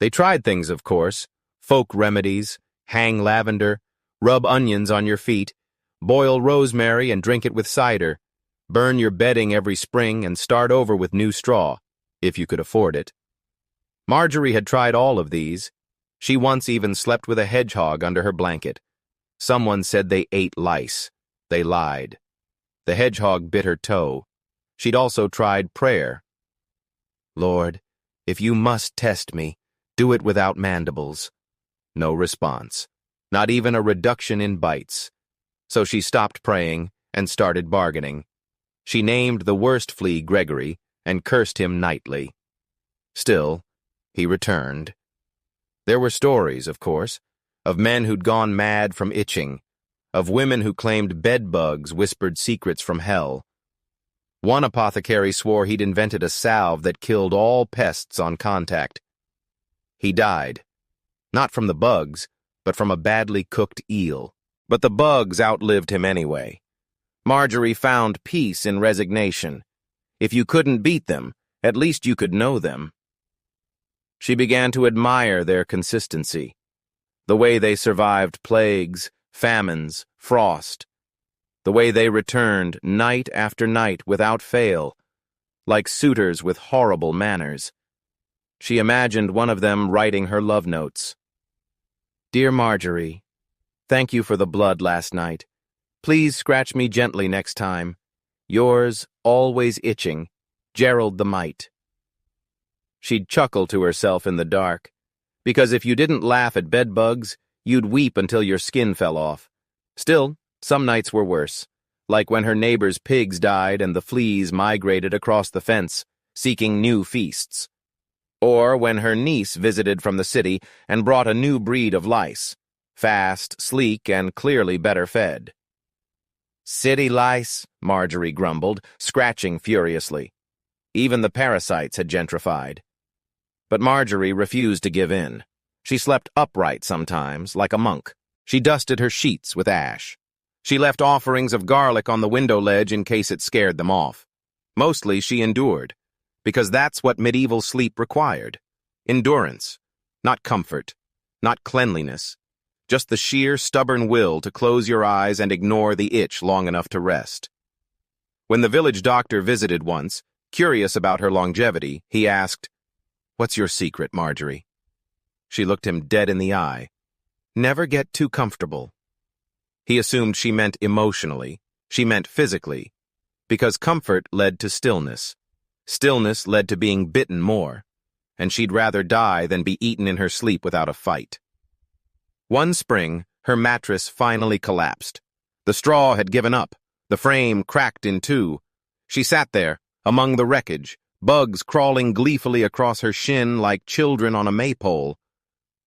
A: They tried things, of course, folk remedies, hang lavender, rub onions on your feet, boil rosemary and drink it with cider, burn your bedding every spring and start over with new straw, if you could afford it. Marjorie had tried all of these. She once even slept with a hedgehog under her blanket. Someone said they ate lice. They lied. The hedgehog bit her toe. She'd also tried prayer. Lord, if you must test me, do it without mandibles. No response. Not even a reduction in bites. So she stopped praying and started bargaining. She named the worst flea Gregory and cursed him nightly. Still, he returned. There were stories, of course, of men who'd gone mad from itching, of women who claimed bed bugs whispered secrets from hell. One apothecary swore he'd invented a salve that killed all pests on contact. He died, not from the bugs, but from a badly cooked eel. But the bugs outlived him anyway. Marjorie found peace in resignation. If you couldn't beat them, at least you could know them. She began to admire their consistency, the way they survived plagues, famines, frost, the way they returned night after night without fail, like suitors with horrible manners. She imagined one of them writing her love notes. Dear Marjorie, thank you for the blood last night. Please scratch me gently next time. Yours, always itching, Gerald the Mite. She'd chuckle to herself in the dark, because if you didn't laugh at bedbugs, you'd weep until your skin fell off. Still, some nights were worse, like when her neighbor's pigs died and the fleas migrated across the fence, seeking new feasts. Or when her niece visited from the city and brought a new breed of lice, fast, sleek, and clearly better fed. City lice, Marjorie grumbled, scratching furiously. Even the parasites had gentrified. But Marjorie refused to give in. She slept upright sometimes, like a monk. She dusted her sheets with ash. She left offerings of garlic on the window ledge in case it scared them off. Mostly she endured, because that's what medieval sleep required. Endurance, not comfort, not cleanliness, just the sheer stubborn will to close your eyes and ignore the itch long enough to rest. When the village doctor visited once, curious about her longevity, he asked, "What's your secret, Marjorie?" She looked him dead in the eye. Never get too comfortable. He assumed she meant emotionally, she meant physically, because comfort led to stillness. Stillness led to being bitten more, and she'd rather die than be eaten in her sleep without a fight. One spring, her mattress finally collapsed. The straw had given up, the frame cracked in two. She sat there, among the wreckage, bugs crawling gleefully across her shin like children on a maypole.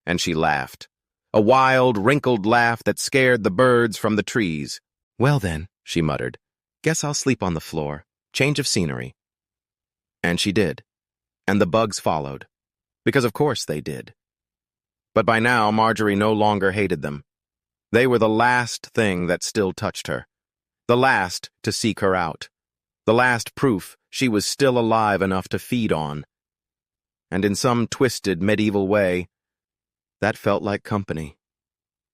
A: And she laughed, a wild, wrinkled laugh that scared the birds from the trees. "Well then," she muttered, "guess I'll sleep on the floor. Change of scenery." And she did. And the bugs followed. Because of course they did. But by now, Marjorie no longer hated them. They were the last thing that still touched her. The last to seek her out. The last proof she was still alive enough to feed on. And in some twisted medieval way, that felt like company.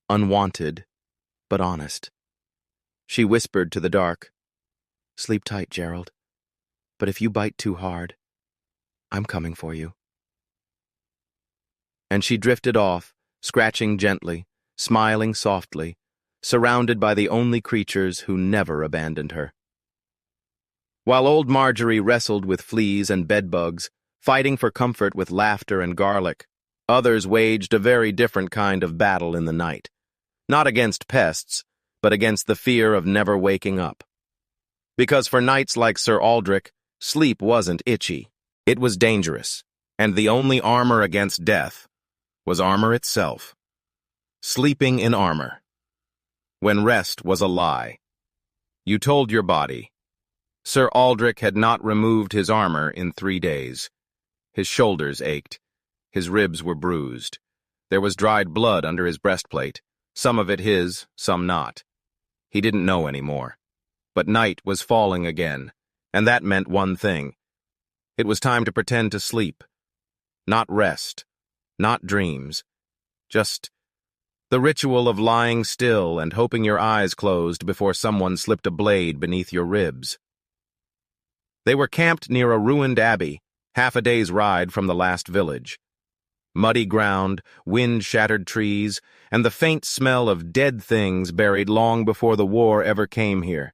A: Unwanted, but honest. She whispered to the dark, "Sleep tight, Gerald. But if you bite too hard, I'm coming for you." And she drifted off, scratching gently, smiling softly, surrounded by the only creatures who never abandoned her. While old Marjorie wrestled with fleas and bedbugs, fighting for comfort with laughter and garlic, others waged a very different kind of battle in the night. Not against pests, but against the fear of never waking up. Because for knights like Sir Aldrich, sleep wasn't itchy. It was dangerous, and the only armor against death was armor itself. Sleeping in armor. When rest was a lie. You told your body. Sir Aldrich had not removed his armor in 3 days. His shoulders ached. His ribs were bruised. There was dried blood under his breastplate, some of it his, some not. He didn't know anymore. But night was falling again, and that meant one thing. It was time to pretend to sleep. Not rest, not dreams, just the ritual of lying still and hoping your eyes closed before someone slipped a blade beneath your ribs. They were camped near a ruined abbey, half a day's ride from the last village. Muddy ground, wind-shattered trees, and the faint smell of dead things buried long before the war ever came here.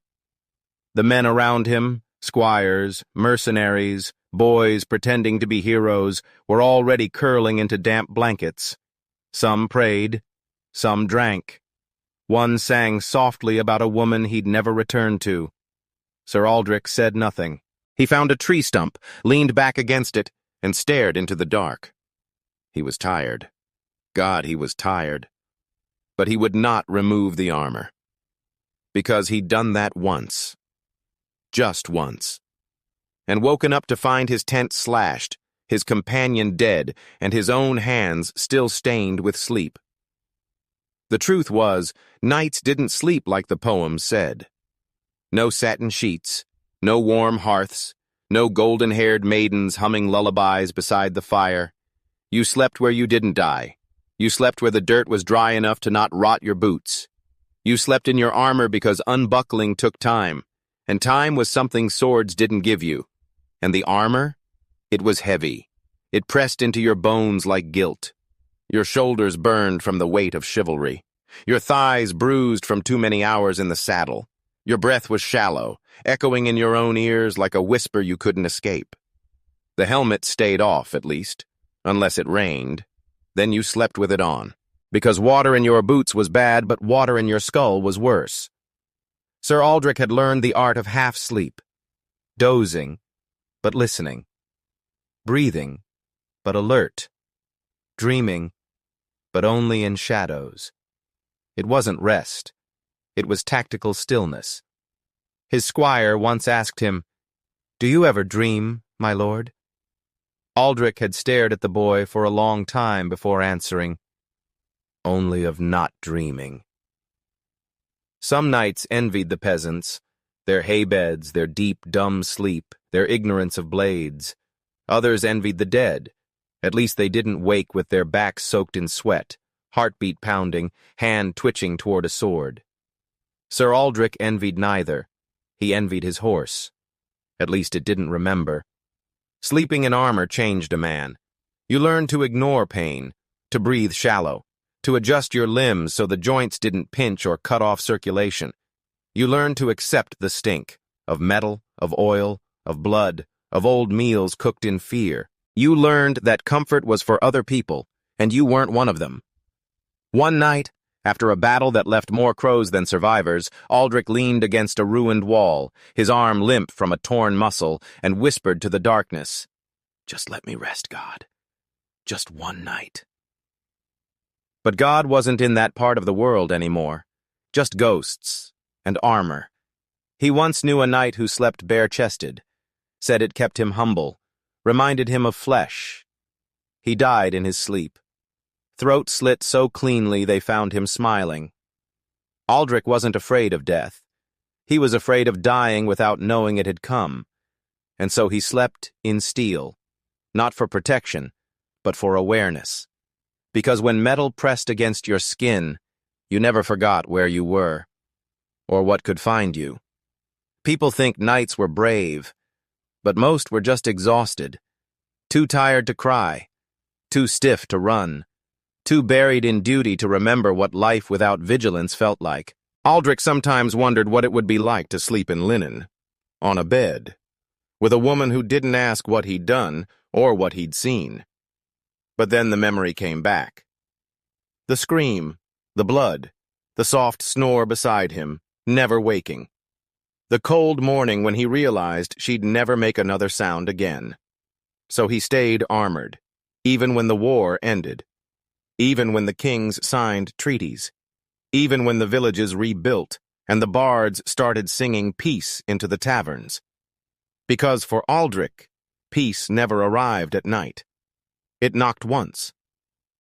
A: The men around him, squires, mercenaries, boys pretending to be heroes, were already curling into damp blankets. Some prayed, some drank. One sang softly about a woman he'd never returned to. Sir Aldrich said nothing. He found a tree stump, leaned back against it, and stared into the dark. He was tired. God, he was tired. But he would not remove the armor. Because he'd done that once. Just once. And woken up to find his tent slashed, his companion dead, and his own hands still stained with sleep. The truth was, knights didn't sleep like the poems said. No satin sheets, no warm hearths, no golden-haired maidens humming lullabies beside the fire. You slept where you didn't die. You slept where the dirt was dry enough to not rot your boots. You slept in your armor because unbuckling took time, and time was something swords didn't give you. And the armor? It was heavy. It pressed into your bones like guilt. Your shoulders burned from the weight of chivalry. Your thighs bruised from too many hours in the saddle. Your breath was shallow, echoing in your own ears like a whisper you couldn't escape. The helmet stayed off, at least, unless it rained. Then you slept with it on, because water in your boots was bad, but water in your skull was worse. Sir Aldrich had learned the art of half-sleep, dozing, but listening, breathing, but alert, dreaming, but only in shadows. It wasn't rest. It was tactical stillness. His squire once asked him, "Do you ever dream, my lord?" Aldrich had stared at the boy for a long time before answering, "Only of not dreaming." Some knights envied the peasants, their hay-beds, their deep, dumb sleep, their ignorance of blades. Others envied the dead. At least they didn't wake with their backs soaked in sweat, heartbeat pounding, hand twitching toward a sword. Sir Aldrich envied neither. He envied his horse. At least it didn't remember. Sleeping in armor changed a man. You learned to ignore pain, to breathe shallow, to adjust your limbs so the joints didn't pinch or cut off circulation. You learned to accept the stink of metal, of oil, of blood, of old meals cooked in fear. You learned that comfort was for other people, and you weren't one of them. One night, after a battle that left more crows than survivors, Aldrich leaned against a ruined wall, his arm limp from a torn muscle, and whispered to the darkness, "Just let me rest, God. Just one night." But God wasn't in that part of the world anymore. Just ghosts and armor. He once knew a knight who slept bare-chested, said it kept him humble, reminded him of flesh. He died in his sleep. Throat slit so cleanly they found him smiling. Aldrich wasn't afraid of death. He was afraid of dying without knowing it had come. And so he slept in steel, not for protection, but for awareness. Because when metal pressed against your skin, you never forgot where you were, or what could find you. People think knights were brave, but most were just exhausted, too tired to cry, too stiff to run, too buried in duty to remember what life without vigilance felt like. Aldrich sometimes wondered what it would be like to sleep in linen, on a bed, with a woman who didn't ask what he'd done or what he'd seen. But then the memory came back. The scream, the blood, the soft snore beside him, never waking. The cold morning when he realized she'd never make another sound again. So he stayed armored, even when the war ended. Even when the kings signed treaties, even when the villages rebuilt, and the bards started singing peace into the taverns. Because for Aldrich, peace never arrived at night. It knocked once,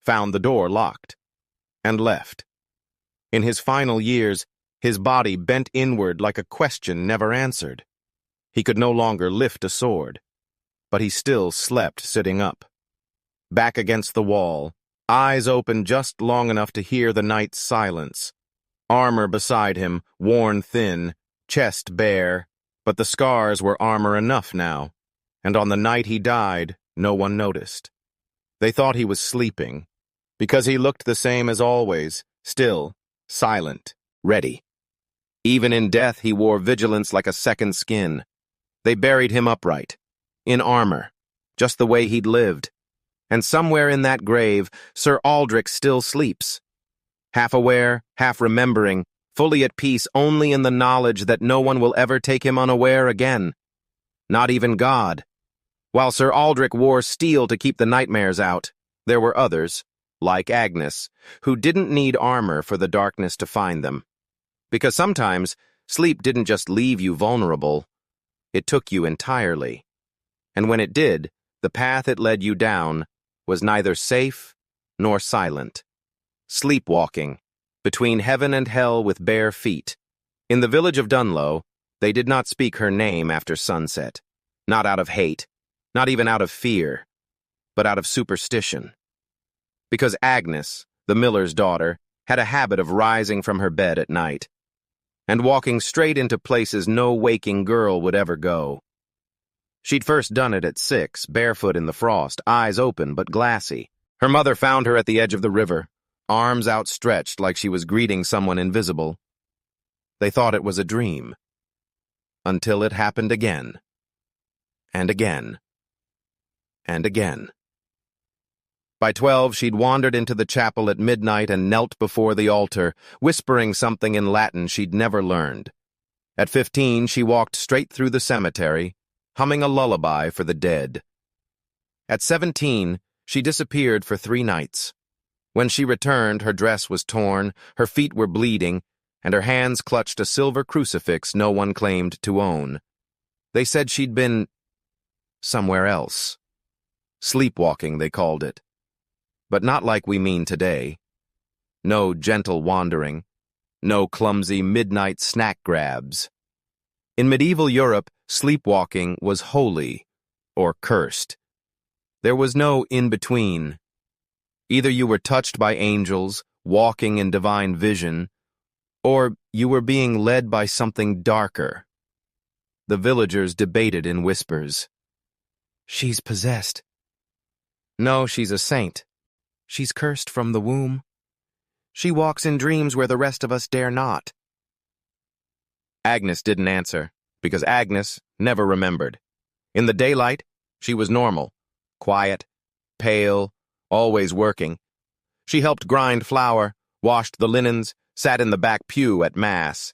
A: found the door locked, and left. In his final years, his body bent inward like a question never answered. He could no longer lift a sword, but he still slept sitting up. Back against the wall, eyes open just long enough to hear the night's silence. Armor beside him, worn thin, chest bare, but the scars were armor enough now, and on the night he died, no one noticed. They thought he was sleeping, because he looked the same as always, still, silent, ready. Even in death he wore vigilance like a second skin. They buried him upright, in armor, just the way he'd lived. And somewhere in that grave, Sir Aldrich still sleeps. Half aware, half remembering, fully at peace only in the knowledge that no one will ever take him unaware again. Not even God. While Sir Aldrich wore steel to keep the nightmares out, there were others, like Agnes, who didn't need armor for the darkness to find them. Because sometimes, sleep didn't just leave you vulnerable, it took you entirely. And when it did, the path it led you down was neither safe nor silent. Sleepwalking, between heaven and hell with bare feet. In the village of Dunlow, they did not speak her name after sunset. Not out of hate, not even out of fear, but out of superstition. Because Agnes, the miller's daughter, had a habit of rising from her bed at night and walking straight into places no waking girl would ever go. She'd first done it at 6, barefoot in the frost, eyes open but glassy. Her mother found her at the edge of the river, arms outstretched like she was greeting someone invisible. They thought it was a dream. Until it happened again. And again. And again. By 12, she'd wandered into the chapel at midnight and knelt before the altar, whispering something in Latin she'd never learned. At 15, she walked straight through the cemetery, humming a lullaby for the dead. At 17, she disappeared for 3 nights. When she returned, her dress was torn, her feet were bleeding, and her hands clutched a silver crucifix no one claimed to own. They said she'd been somewhere else. Sleepwalking, they called it. But not like we mean today. No gentle wandering, no clumsy midnight snack grabs. In medieval Europe, sleepwalking was holy or cursed. There was no in-between. Either you were touched by angels, walking in divine vision, or you were being led by something darker. The villagers debated in whispers. She's possessed. No, she's a saint. She's cursed from the womb. She walks in dreams where the rest of us dare not. Agnes didn't answer, because Agnes never remembered. In the daylight, she was normal, quiet, pale, always working. She helped grind flour, washed the linens, sat in the back pew at Mass.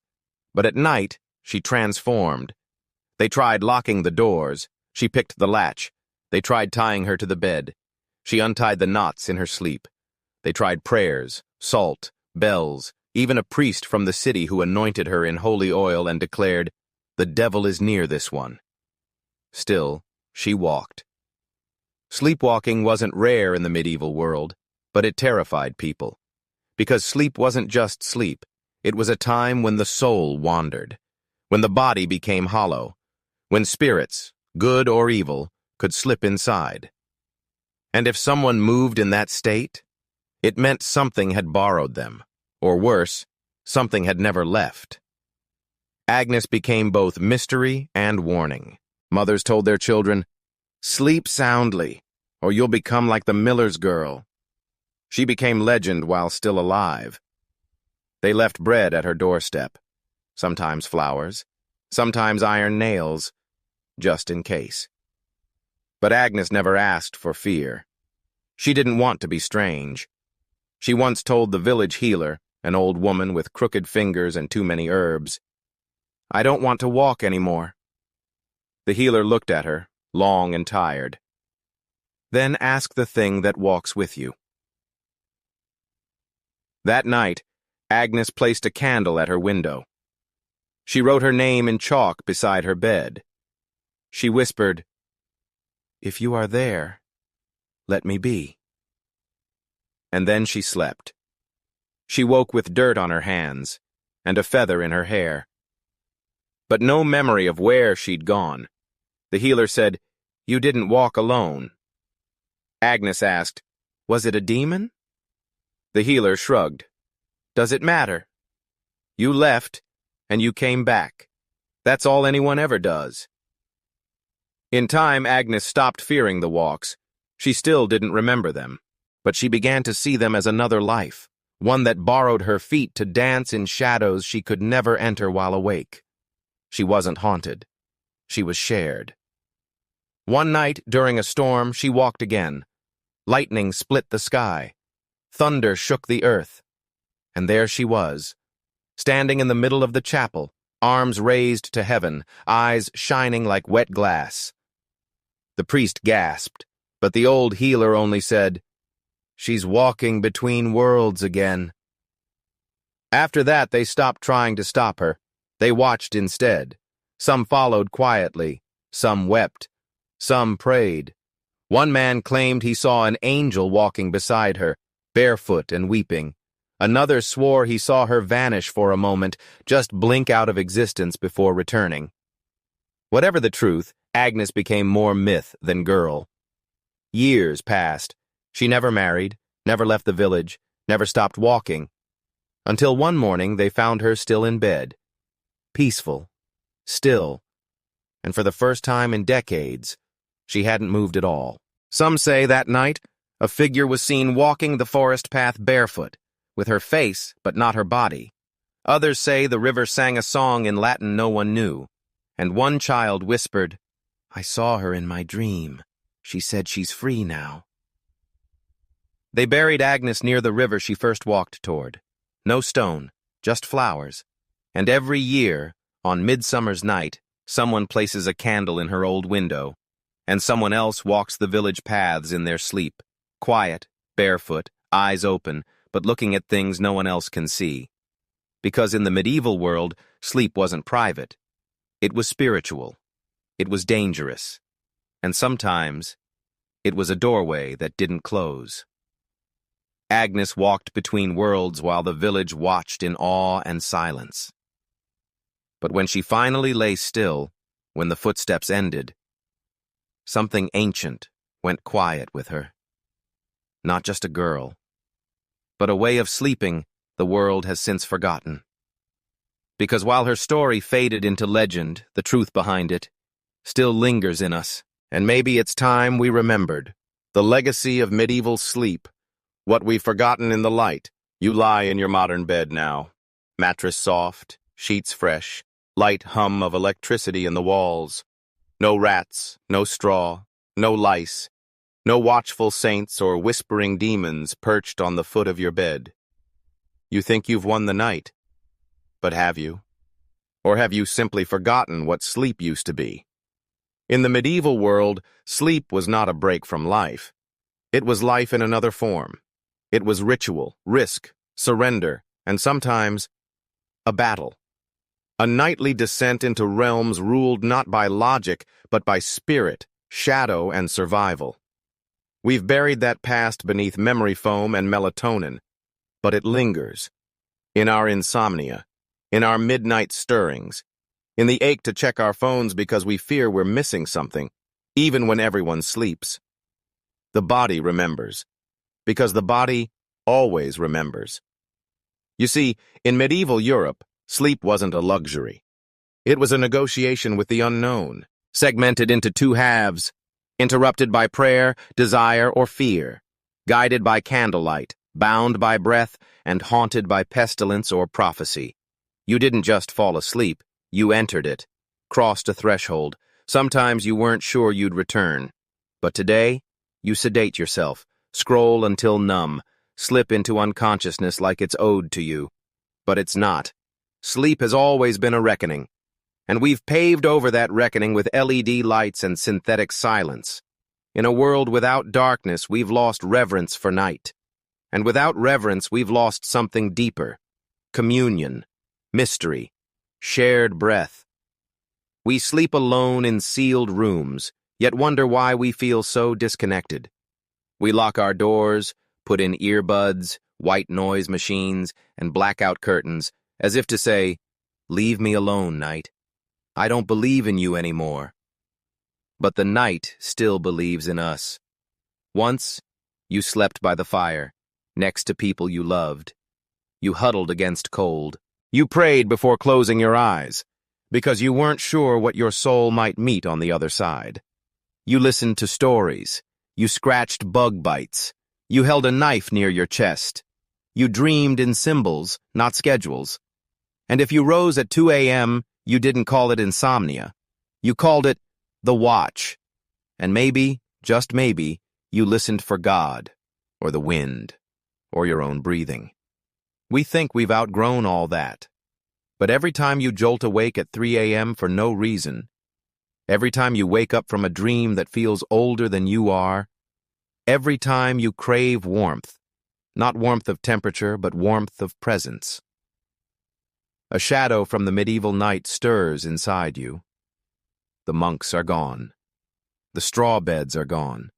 A: But at night, she transformed. They tried locking the doors. She picked the latch. They tried tying her to the bed. She untied the knots in her sleep. They tried prayers, salt, bells, even a priest from the city who anointed her in holy oil and declared, "The devil is near this one." Still, she walked. Sleepwalking wasn't rare in the medieval world, but it terrified people. Because sleep wasn't just sleep. It was a time when the soul wandered, when the body became hollow, when spirits, good or evil, could slip inside. And if someone moved in that state, it meant something had borrowed them, or worse, something had never left. Agnes became both mystery and warning. Mothers told their children, "Sleep soundly, or you'll become like the miller's girl." She became legend while still alive. They left bread at her doorstep, sometimes flowers, sometimes iron nails, just in case. But Agnes never asked for fear. She didn't want to be strange. She once told the village healer, an old woman with crooked fingers and too many herbs, "I don't want to walk anymore." The healer looked at her, long and tired. "Then ask the thing that walks with you." That night, Agnes placed a candle at her window. She wrote her name in chalk beside her bed. She whispered, "If you are there, let me be." And then she slept. She woke with dirt on her hands and a feather in her hair. But no memory of where she'd gone. The healer said, "You didn't walk alone." Agnes asked, "Was it a demon?" The healer shrugged. "Does it matter? You left, and you came back. That's all anyone ever does." In time, Agnes stopped fearing the walks. She still didn't remember them, but she began to see them as another life, one that borrowed her feet to dance in shadows she could never enter while awake. She wasn't haunted. She was shared. One night, during a storm, she walked again. Lightning split the sky. Thunder shook the earth. And there she was, standing in the middle of the chapel, arms raised to heaven, eyes shining like wet glass. The priest gasped, but the old healer only said, "She's walking between worlds again." After that, they stopped trying to stop her. They watched instead. Some followed quietly. Some wept. Some prayed. One man claimed he saw an angel walking beside her, barefoot and weeping. Another swore he saw her vanish for a moment, just blink out of existence before returning. Whatever the truth, Agnes became more myth than girl. Years passed. She never married, never left the village, never stopped walking. Until one morning they found her still in bed. Peaceful. Still. And for the first time in decades, she hadn't moved at all. Some say that night, a figure was seen walking the forest path barefoot, with her face but not her body. Others say the river sang a song in Latin no one knew, and one child whispered, "I saw her in my dream. She said she's free now." They buried Agnes near the river she first walked toward. No stone, just flowers. And every year, on Midsummer's night, someone places a candle in her old window, and someone else walks the village paths in their sleep, quiet, barefoot, eyes open, but looking at things no one else can see. Because in the medieval world, sleep wasn't private. It was spiritual. It was dangerous. And sometimes, it was a doorway that didn't close. Agnes walked between worlds while the village watched in awe and silence. But when she finally lay still, when the footsteps ended, something ancient went quiet with her. Not just a girl, but a way of sleeping the world has since forgotten. Because while her story faded into legend, the truth behind it still lingers in us, and maybe it's time we remembered. The legacy of medieval sleep, what we've forgotten in the light. You lie in your modern bed now, mattress soft, sheets fresh, light hum of electricity in the walls. No rats, no straw, no lice, no watchful saints or whispering demons perched on the foot of your bed. You think you've won the night, but have you? Or have you simply forgotten what sleep used to be? In the medieval world, sleep was not a break from life. It was life in another form. It was ritual, risk, surrender, and sometimes a battle. A nightly descent into realms ruled not by logic, but by spirit, shadow, and survival. We've buried that past beneath memory foam and melatonin, but it lingers. In our insomnia, in our midnight stirrings, in the ache to check our phones because we fear we're missing something, even when everyone sleeps. The body remembers, because the body always remembers. You see, in medieval Europe, sleep wasn't a luxury. It was a negotiation with the unknown, segmented into two halves, interrupted by prayer, desire, or fear, guided by candlelight, bound by breath, and haunted by pestilence or prophecy. You didn't just fall asleep, you entered it, crossed a threshold. Sometimes you weren't sure you'd return. But today, you sedate yourself, scroll until numb, slip into unconsciousness like it's owed to you. But it's not. Sleep has always been a reckoning, and we've paved over that reckoning with LED lights and synthetic silence. In a world without darkness, we've lost reverence for night. And without reverence, we've lost something deeper: communion, mystery, shared breath. We sleep alone in sealed rooms, yet wonder why we feel so disconnected. We lock our doors, put in earbuds, white noise machines, and blackout curtains, as if to say, "Leave me alone, night. I don't believe in you anymore." But the night still believes in us. Once, you slept by the fire, next to people you loved. You huddled against cold. You prayed before closing your eyes, because you weren't sure what your soul might meet on the other side. You listened to stories. You scratched bug bites. You held a knife near your chest. You dreamed in symbols, not schedules. And if you rose at 2 a.m., you didn't call it insomnia. You called it the watch. And maybe, just maybe, you listened for God, or the wind, or your own breathing. We think we've outgrown all that. But every time you jolt awake at 3 a.m. for no reason, every time you wake up from a dream that feels older than you are, every time you crave warmth, not warmth of temperature, but warmth of presence. A shadow from the medieval night stirs inside you. The monks are gone. The straw beds are gone.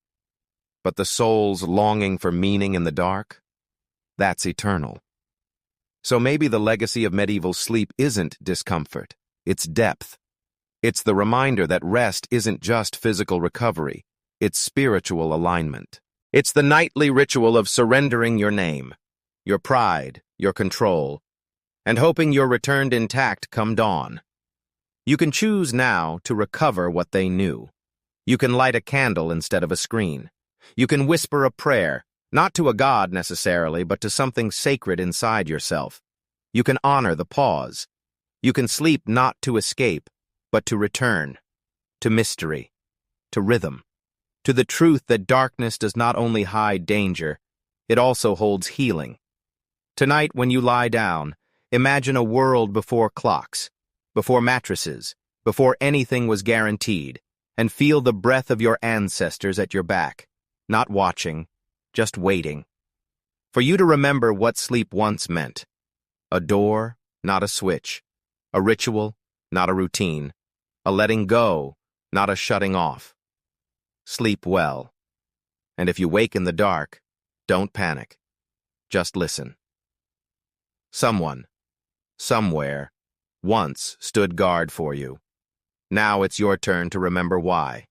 A: But the soul's longing for meaning in the dark, that's eternal. So maybe the legacy of medieval sleep isn't discomfort, it's depth. It's the reminder that rest isn't just physical recovery, it's spiritual alignment. It's the nightly ritual of surrendering your name, your pride, your control, and hoping you're returned intact come dawn. You can choose now to recover what they knew. You can light a candle instead of a screen. You can whisper a prayer, not to a god necessarily, but to something sacred inside yourself. You can honor the pause. You can sleep not to escape, but to return, to mystery, to rhythm, to the truth that darkness does not only hide danger, it also holds healing. Tonight, when you lie down, imagine a world before clocks, before mattresses, before anything was guaranteed, and feel the breath of your ancestors at your back, not watching, just waiting. For you to remember what sleep once meant. A door, not a switch. A ritual, not a routine. A letting go, not a shutting off. Sleep well. And if you wake in the dark, don't panic. Just listen. Someone, somewhere, once stood guard for you. Now it's your turn to remember why.